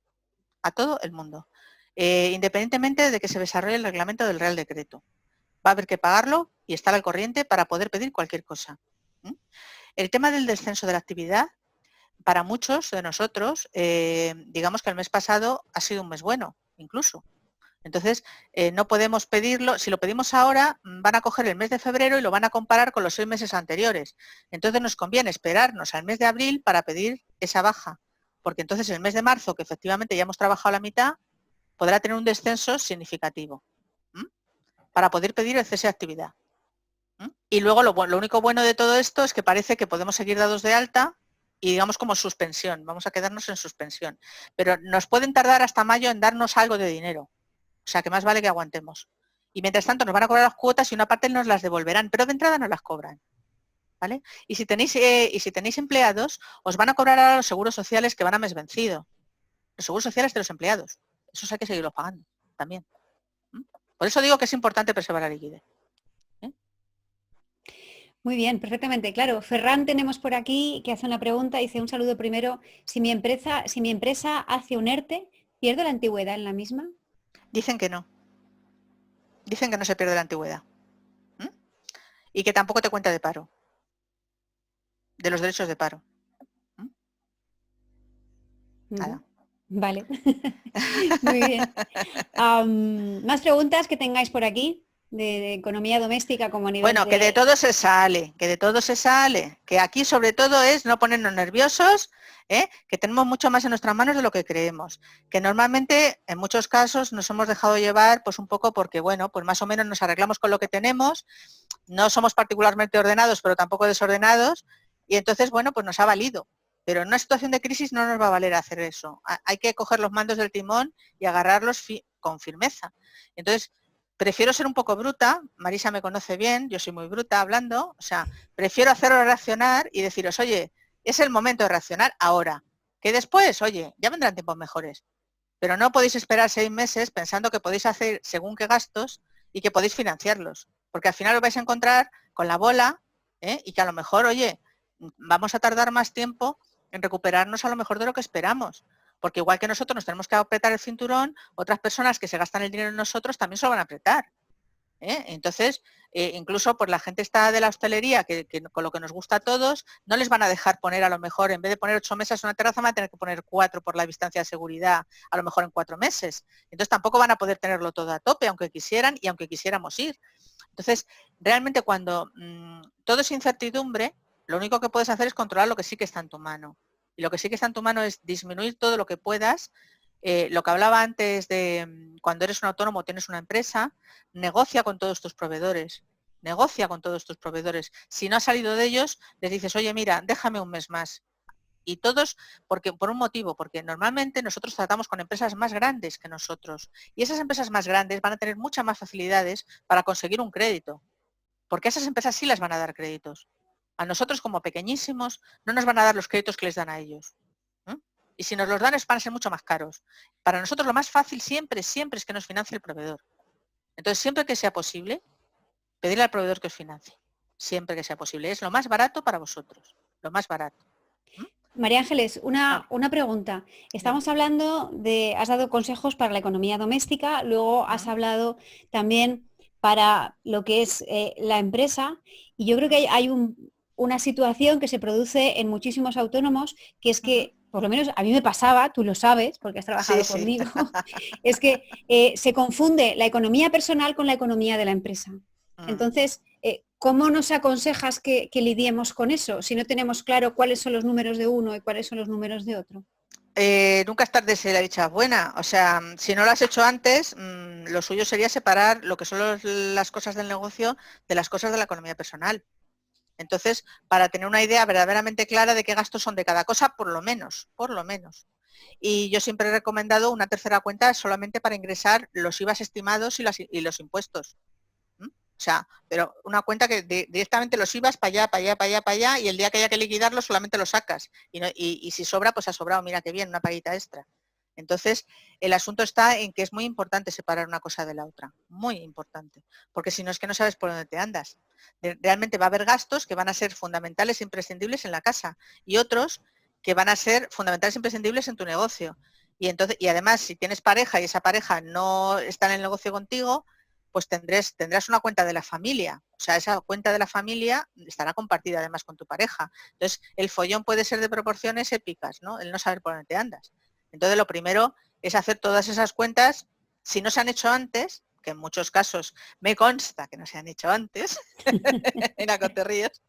independientemente de que se desarrolle el reglamento del Real Decreto. Va a haber que pagarlo y estar al corriente para poder pedir cualquier cosa. El tema del descenso de la actividad, para muchos de nosotros, digamos que el mes pasado ha sido un mes bueno, incluso. Entonces, no podemos pedirlo, si lo pedimos ahora, van a coger el mes de febrero y lo van a comparar con los 6 meses anteriores. Entonces nos conviene esperarnos al mes de abril para pedir esa baja, porque entonces el mes de marzo, que efectivamente ya hemos trabajado la mitad, podrá tener un descenso significativo, para poder pedir el cese de actividad. Y luego lo único bueno de todo esto es que parece que podemos seguir dados de alta y digamos como suspensión, vamos a quedarnos en suspensión. Pero nos pueden tardar hasta mayo en darnos algo de dinero. O sea, que más vale que aguantemos. Y mientras tanto nos van a cobrar las cuotas y una parte nos las devolverán, pero de entrada nos las cobran. ¿Vale? Y si tenéis empleados, os van a cobrar ahora los seguros sociales que van a mes vencido. Los seguros sociales de los empleados. Esos hay que seguirlos pagando también. Por eso digo que es importante preservar la liquidez. Muy bien, perfectamente. Claro, Ferran tenemos por aquí que hace una pregunta, dice un saludo primero. Si mi empresa hace un ERTE, ¿pierdo la antigüedad en la misma? Dicen que no. Dicen que no se pierde la antigüedad. Y que tampoco te cuenta de paro. De los derechos de paro. Nada. Vale. Muy bien. ¿Más preguntas que tengáis por aquí? De economía doméstica como a nivel bueno, que de todo se sale, que aquí sobre todo es no ponernos nerviosos, que tenemos mucho más en nuestras manos de lo que creemos, que normalmente en muchos casos nos hemos dejado llevar pues un poco porque bueno, pues más o menos nos arreglamos con lo que tenemos, no somos particularmente ordenados pero tampoco desordenados y entonces bueno, pues nos ha valido, pero en una situación de crisis no nos va a valer hacer eso, hay que coger los mandos del timón y agarrarlos con firmeza. Entonces, prefiero ser un poco bruta, Marisa me conoce bien, yo soy muy bruta hablando, o sea, prefiero hacerlo reaccionar y deciros, oye, es el momento de reaccionar ahora, que después, oye, ya vendrán tiempos mejores, pero no podéis esperar 6 meses pensando que podéis hacer según qué gastos y que podéis financiarlos, porque al final os vais a encontrar con la bola y que a lo mejor, oye, vamos a tardar más tiempo en recuperarnos a lo mejor de lo que esperamos. Porque igual que nosotros nos tenemos que apretar el cinturón, otras personas que se gastan el dinero en nosotros también se lo van a apretar. Entonces, incluso pues la gente está de la hostelería, que con lo que nos gusta a todos, no les van a dejar poner a lo mejor, en vez de poner 8 mesas en una terraza, van a tener que poner 4 por la distancia de seguridad, a lo mejor en 4 meses. Entonces tampoco van a poder tenerlo todo a tope, aunque quisieran y aunque quisiéramos ir. Entonces, realmente cuando todo es incertidumbre, lo único que puedes hacer es controlar lo que sí que está en tu mano. Y lo que sí que está en tu mano es disminuir todo lo que puedas. Lo que hablaba antes de cuando eres un autónomo o tienes una empresa, negocia con todos tus proveedores. Si no has salido de ellos, les dices, oye, mira, déjame un mes más. Y todos, porque por un motivo, porque normalmente nosotros tratamos con empresas más grandes que nosotros. Y esas empresas más grandes van a tener muchas más facilidades para conseguir un crédito. Porque esas empresas sí las van a dar créditos. A nosotros como pequeñísimos no nos van a dar los créditos que les dan a ellos. Y si nos los dan van a ser mucho más caros. Para nosotros lo más fácil siempre es que nos financie el proveedor. Entonces siempre que sea posible, pedirle al proveedor que os financie. Siempre que sea posible. Es lo más barato para vosotros. Lo más barato. María Ángeles, una pregunta. Estamos hablando has dado consejos para la economía doméstica, luego has hablado también para lo que es la empresa, y yo creo que hay una situación que se produce en muchísimos autónomos, que es que, por lo menos a mí me pasaba, tú lo sabes, porque has trabajado conmigo, es que se confunde la economía personal con la economía de la empresa. Entonces, ¿cómo nos aconsejas que lidiemos con eso si no tenemos claro cuáles son los números de uno y cuáles son los números de otro? Nunca es tarde si la dicha es buena. O sea, si no lo has hecho antes, lo suyo sería separar lo que son las cosas del negocio de las cosas de la economía personal. Entonces, para tener una idea verdaderamente clara de qué gastos son de cada cosa, por lo menos. Y yo siempre he recomendado una tercera cuenta solamente para ingresar los IVAs estimados y los impuestos. O sea, pero una cuenta que directamente los IVAs para allá, para allá, para allá, para allá, y el día que haya que liquidarlo solamente lo sacas. Y si sobra, pues ha sobrado, mira qué bien, una paguita extra. Entonces, el asunto está en que es muy importante separar una cosa de la otra, muy importante, porque si no es que no sabes por dónde te andas. Realmente va a haber gastos que van a ser fundamentales e imprescindibles en la casa y otros que van a ser fundamentales e imprescindibles en tu negocio. Y además, si tienes pareja y esa pareja no está en el negocio contigo, pues tendrás una cuenta de la familia. O sea, esa cuenta de la familia estará compartida además con tu pareja. Entonces, el follón puede ser de proporciones épicas, ¿no? El no saber por dónde te andas. Entonces, lo primero es hacer todas esas cuentas, si no se han hecho antes, que en muchos casos me consta que no se han hecho antes, mira que te ríes,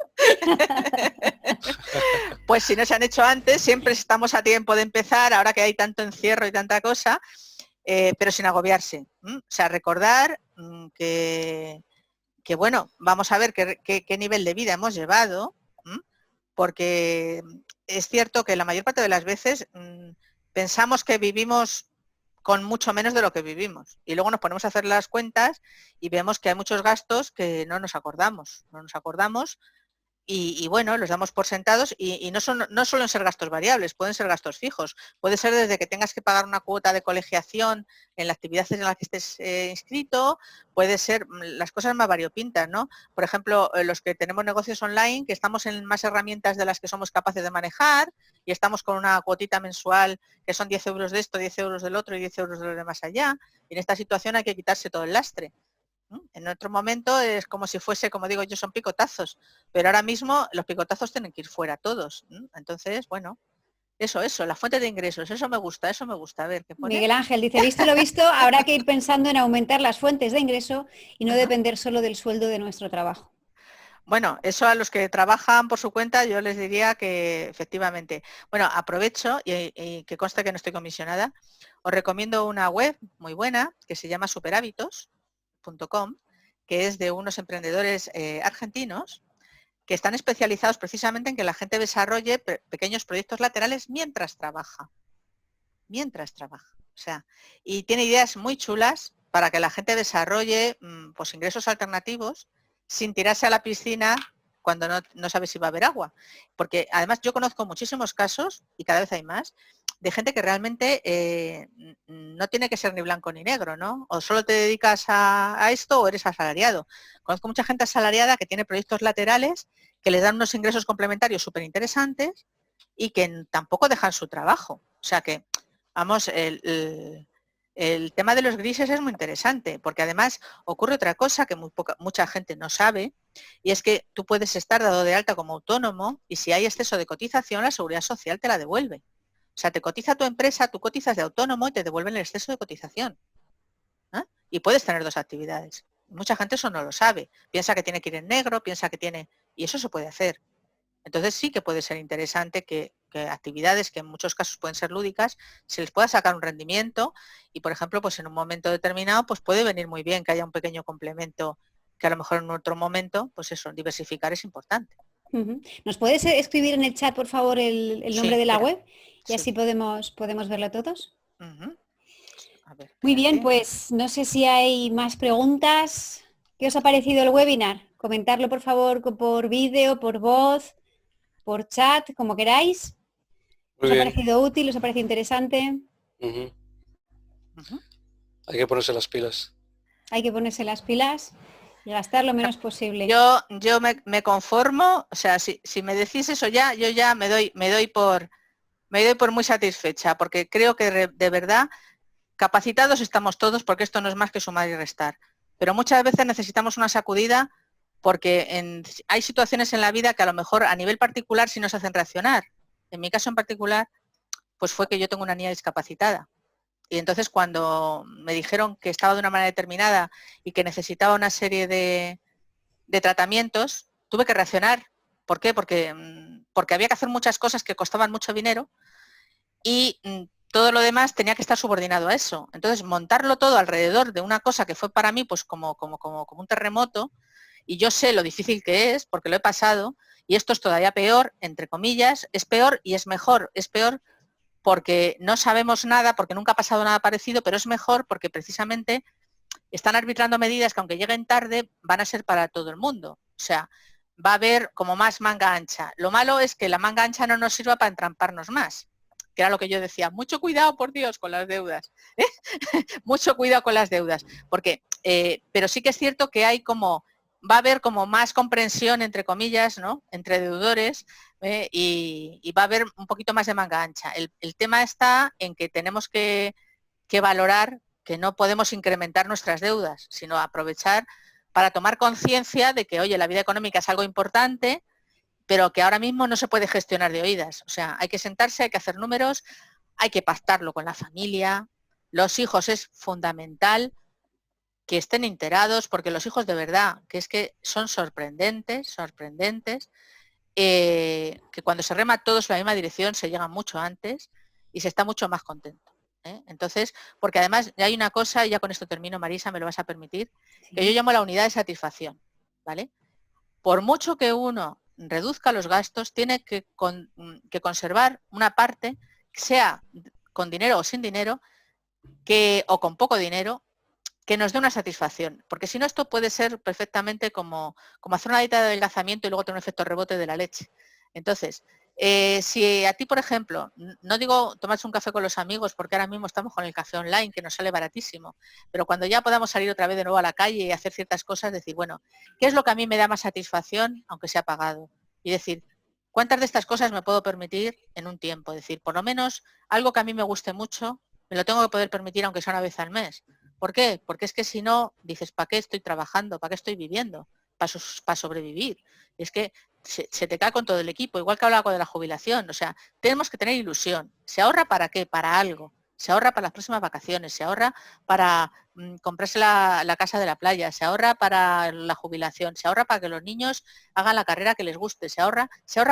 pues si no se han hecho antes, siempre estamos a tiempo de empezar, ahora que hay tanto encierro y tanta cosa, pero sin agobiarse. O sea, recordar que bueno, vamos a ver qué nivel de vida hemos llevado, porque es cierto que la mayor parte de las veces pensamos que vivimos con mucho menos de lo que vivimos. Y luego nos ponemos a hacer las cuentas y vemos que hay muchos gastos que no nos acordamos. Y bueno, los damos por sentados y no suelen ser gastos variables, pueden ser gastos fijos. Puede ser desde que tengas que pagar una cuota de colegiación en la actividad en la que estés inscrito, puede ser las cosas más variopintas, ¿no? Por ejemplo, los que tenemos negocios online, que estamos en más herramientas de las que somos capaces de manejar y estamos con una cuotita mensual que son 10 euros de esto, 10 euros del otro y 10 euros de lo de más allá. Y en esta situación hay que quitarse todo el lastre. En otro momento es como si fuese, como digo yo, son picotazos, pero ahora mismo los picotazos tienen que ir fuera todos. Entonces, bueno, eso, la fuente de ingresos, eso me gusta. A ver, ¿qué pone? Miguel Ángel dice, visto lo visto, habrá que ir pensando en aumentar las fuentes de ingreso y no depender solo del sueldo de nuestro trabajo. Bueno, eso a los que trabajan por su cuenta yo les diría que efectivamente. Bueno, aprovecho y que consta que no estoy comisionada, os recomiendo una web muy buena que se llama superhábitos.com, que es de unos emprendedores argentinos que están especializados precisamente en que la gente desarrolle pequeños proyectos laterales mientras trabaja. O sea, y tiene ideas muy chulas para que la gente desarrolle pues ingresos alternativos sin tirarse a la piscina cuando no sabe si va a haber agua. Porque además yo conozco muchísimos casos, y cada vez hay más, de gente que realmente no tiene que ser ni blanco ni negro, ¿no? O solo te dedicas a esto o eres asalariado. Conozco mucha gente asalariada que tiene proyectos laterales que les dan unos ingresos complementarios súper interesantes y que tampoco dejan su trabajo. O sea que, vamos, el tema de los grises es muy interesante, porque además ocurre otra cosa que mucha gente no sabe, y es que tú puedes estar dado de alta como autónomo y si hay exceso de cotización, la Seguridad Social te la devuelve. O sea, te cotiza tu empresa, tú cotizas de autónomo y te devuelven el exceso de cotización. Y puedes tener dos actividades. Mucha gente eso no lo sabe. Piensa que tiene que ir en negro, piensa que tiene... Y eso se puede hacer. Entonces sí que puede ser interesante que actividades que en muchos casos pueden ser lúdicas, se les pueda sacar un rendimiento y, por ejemplo, pues en un momento determinado, pues puede venir muy bien que haya un pequeño complemento que a lo mejor en otro momento, pues eso, diversificar es importante. ¿Nos puedes escribir en el chat, por favor, el nombre de la web? Y Sí. así podemos verlo todos. A ver, muy bien, pues no sé si hay más preguntas. ¿Qué os ha parecido el webinar? Comentarlo, por favor, por vídeo, por voz, por chat, como queráis. ¿Os ha parecido útil? ¿Os ha parecido interesante? Hay que ponerse las pilas. Hay que ponerse las pilas y gastar lo menos posible. Yo me conformo, o sea, si me decís eso ya, yo ya me doy por muy satisfecha, porque creo que de verdad capacitados estamos todos, porque esto no es más que sumar y restar. Pero muchas veces necesitamos una sacudida porque hay situaciones en la vida que a lo mejor a nivel particular sí nos hacen reaccionar. En mi caso en particular, pues fue que yo tengo una niña discapacitada. Y entonces cuando me dijeron que estaba de una manera determinada y que necesitaba una serie de tratamientos, tuve que reaccionar. ¿Por qué? Porque había que hacer muchas cosas que costaban mucho dinero y todo lo demás tenía que estar subordinado a eso. Entonces montarlo todo alrededor de una cosa que fue para mí pues como un terremoto y yo sé lo difícil que es, porque lo he pasado, y esto es todavía peor, entre comillas, es peor y es mejor. Es peor porque no sabemos nada, porque nunca ha pasado nada parecido, pero es mejor porque precisamente están arbitrando medidas que aunque lleguen tarde van a ser para todo el mundo. O sea, va a haber como más manga ancha. Lo malo es que la manga ancha no nos sirva para entramparnos más, que era lo que yo decía. Mucho cuidado, por Dios, con las deudas. Mucho cuidado con las deudas. Porque, pero sí que es cierto que hay como, va a haber como más comprensión, entre comillas, ¿no? Entre deudores, y va a haber un poquito más de manga ancha. El tema está en que tenemos que valorar que no podemos incrementar nuestras deudas, sino aprovechar para tomar conciencia de que, oye, la vida económica es algo importante, pero que ahora mismo no se puede gestionar de oídas. O sea, hay que sentarse, hay que hacer números, hay que pactarlo con la familia. Los hijos es fundamental que estén enterados, porque los hijos de verdad, que es que son sorprendentes, que cuando se rema todos en la misma dirección se llega mucho antes y se está mucho más contento. Entonces, porque además ya hay una cosa, y ya con esto termino, Marisa, me lo vas a permitir, que yo llamo la unidad de satisfacción, ¿vale? Por mucho que uno reduzca los gastos, tiene que conservar una parte, sea con dinero o sin dinero, o con poco dinero, que nos dé una satisfacción, porque si no esto puede ser perfectamente como hacer una dieta de adelgazamiento y luego tener un efecto rebote de la leche. Entonces, si a ti, por ejemplo, no digo tomarse un café con los amigos, porque ahora mismo estamos con el café online, que nos sale baratísimo, pero cuando ya podamos salir otra vez de nuevo a la calle y hacer ciertas cosas, decir, bueno, ¿qué es lo que a mí me da más satisfacción, aunque sea pagado? Y decir, ¿cuántas de estas cosas me puedo permitir en un tiempo? Es decir, por lo menos algo que a mí me guste mucho, me lo tengo que poder permitir aunque sea una vez al mes. ¿Por qué? Porque es que si no, dices, ¿para qué estoy trabajando? ¿Para qué estoy viviendo? Para sobrevivir. Y es que se te cae con todo el equipo, igual que hablaba de la jubilación. O sea, tenemos que tener ilusión. ¿Se ahorra para qué? Para algo. Se ahorra para las próximas vacaciones, se ahorra para comprarse la casa de la playa, se ahorra para la jubilación, se ahorra para que los niños hagan la carrera que les guste, se ahorra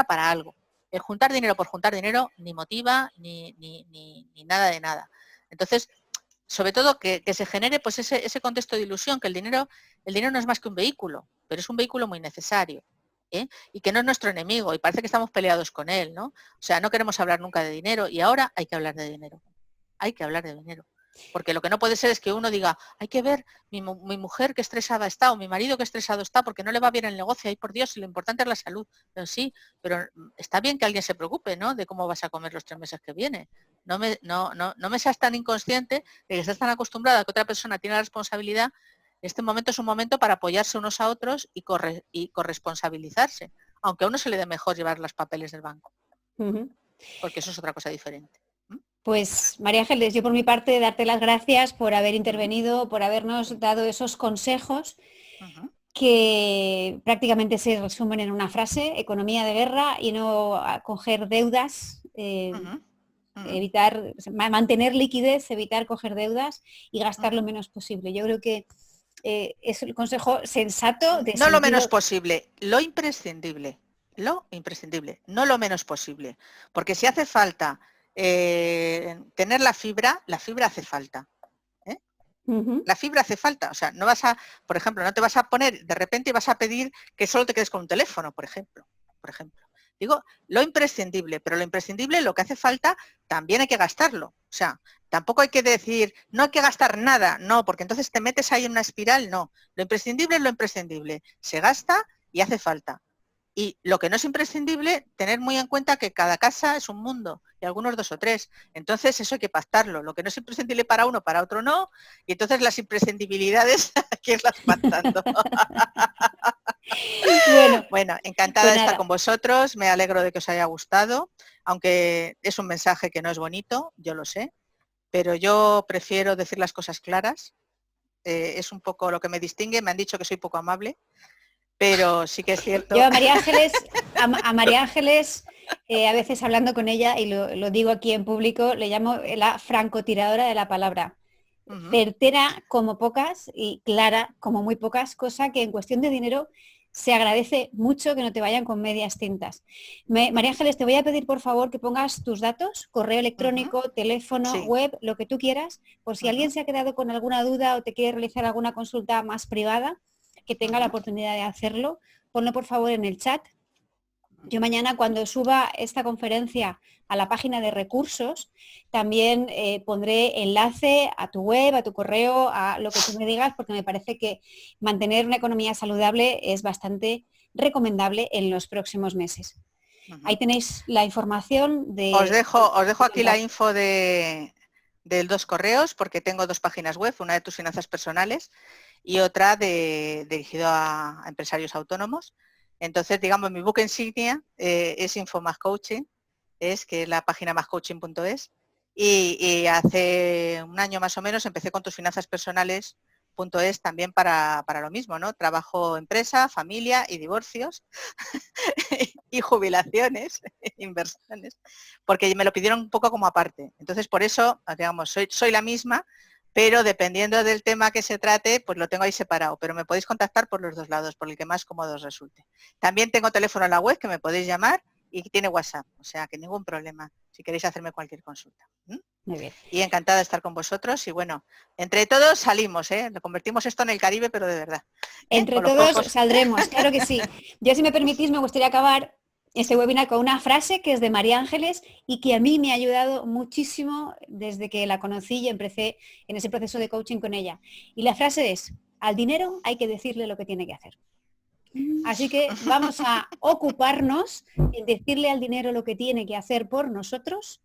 para algo. El juntar dinero por juntar dinero ni motiva ni nada de nada. Entonces, sobre todo que se genere pues ese contexto de ilusión, que el dinero no es más que un vehículo, pero es un vehículo muy necesario, y que no es nuestro enemigo, y parece que estamos peleados con él, ¿no? O sea, no queremos hablar nunca de dinero, y ahora hay que hablar de dinero. Hay que hablar de dinero. Porque lo que no puede ser es que uno diga, hay que ver mi mujer que estresada está, o mi marido que estresado está, porque no le va bien el negocio, ay por Dios, y lo importante es la salud. Pero sí, pero está bien que alguien se preocupe, ¿no? De cómo vas a comer los 3 meses que vienen. No me seas tan inconsciente de que estás tan acostumbrada a que otra persona tiene la responsabilidad. Este momento es un momento para apoyarse unos a otros y corresponsabilizarse, aunque a uno se le dé mejor llevar los papeles del banco, porque eso es otra cosa diferente. Pues María Ángeles, yo por mi parte darte las gracias por haber intervenido, por habernos dado esos consejos que prácticamente se resumen en una frase: economía de guerra y no coger deudas, evitar, mantener liquidez, evitar coger deudas y gastar lo menos posible. Yo creo que es el consejo sensato. No lo menos posible, lo imprescindible, no lo menos posible, porque si hace falta tener la fibra hace falta. La fibra hace falta, o sea, no vas a, por ejemplo, no te vas a poner de repente y vas a pedir que solo te quedes con un teléfono, por ejemplo. Digo, lo imprescindible, pero lo imprescindible, lo que hace falta, también hay que gastarlo. O sea, tampoco hay que decir, no hay que gastar nada, no, porque entonces te metes ahí en una espiral, no. Lo imprescindible es lo imprescindible, se gasta y hace falta. Y lo que no es imprescindible, tener muy en cuenta que cada casa es un mundo, y algunos 2 o 3. Entonces eso hay que pactarlo. Lo que no es imprescindible para uno, para otro no. Y entonces las imprescindibilidades hay que irlas pactando. Bueno, encantada de estar con vosotros. Me alegro de que os haya gustado. Aunque es un mensaje que no es bonito, yo lo sé. Pero yo prefiero decir las cosas claras. Es un poco lo que me distingue. Me han dicho que soy poco amable. Pero sí que es cierto. Yo a María Ángeles, a veces hablando con ella, y lo digo aquí en público, le llamo la francotiradora de la palabra. Certera como pocas y clara como muy pocas, cosa que en cuestión de dinero se agradece mucho que no te vayan con medias tintas. María Ángeles, te voy a pedir por favor que pongas tus datos, correo electrónico, teléfono, web, lo que tú quieras, por si alguien se ha quedado con alguna duda o te quiere realizar alguna consulta más privada, que tenga la oportunidad de hacerlo, ponlo por favor en el chat. Yo mañana, cuando suba esta conferencia a la página de recursos, también pondré enlace a tu web, a tu correo, a lo que tú me digas, porque me parece que mantener una economía saludable es bastante recomendable en los próximos meses. Ahí tenéis la información de... Os dejo aquí la info de 2 correos, porque tengo 2 páginas web, una de tus finanzas personales y otra dirigido a empresarios autónomos. Entonces, digamos, mi book insignia es Info Más Coaching, que es la página máscoaching.es, y hace un año más o menos empecé con tusfinanzaspersonales.es también para lo mismo, ¿no? Trabajo empresa, familia y divorcios y jubilaciones, inversiones, porque me lo pidieron un poco como aparte. Entonces, por eso, digamos, soy la misma, pero dependiendo del tema que se trate, pues lo tengo ahí separado, pero me podéis contactar por los 2 lados, por el que más cómodo os resulte. También tengo teléfono en la web que me podéis llamar y tiene WhatsApp, o sea que ningún problema si queréis hacerme cualquier consulta. Muy bien. Y encantada de estar con vosotros y bueno, entre todos salimos, lo convertimos esto en el Caribe, pero de verdad. Entre todos saldremos, claro que sí. Yo, si me permitís, me gustaría acabar este webinar con una frase que es de María Ángeles y que a mí me ha ayudado muchísimo desde que la conocí y empecé en ese proceso de coaching con ella. Y la frase es: al dinero hay que decirle lo que tiene que hacer. Así que vamos a ocuparnos en decirle al dinero lo que tiene que hacer por nosotros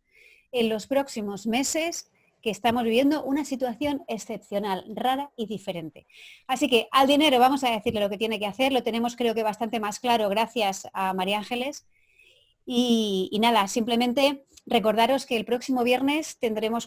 en los próximos meses, que estamos viviendo una situación excepcional, rara y diferente. Así que al dinero vamos a decirle lo que tiene que hacer, lo tenemos creo que bastante más claro gracias a María Ángeles. Y nada, simplemente recordaros que el próximo viernes tendremos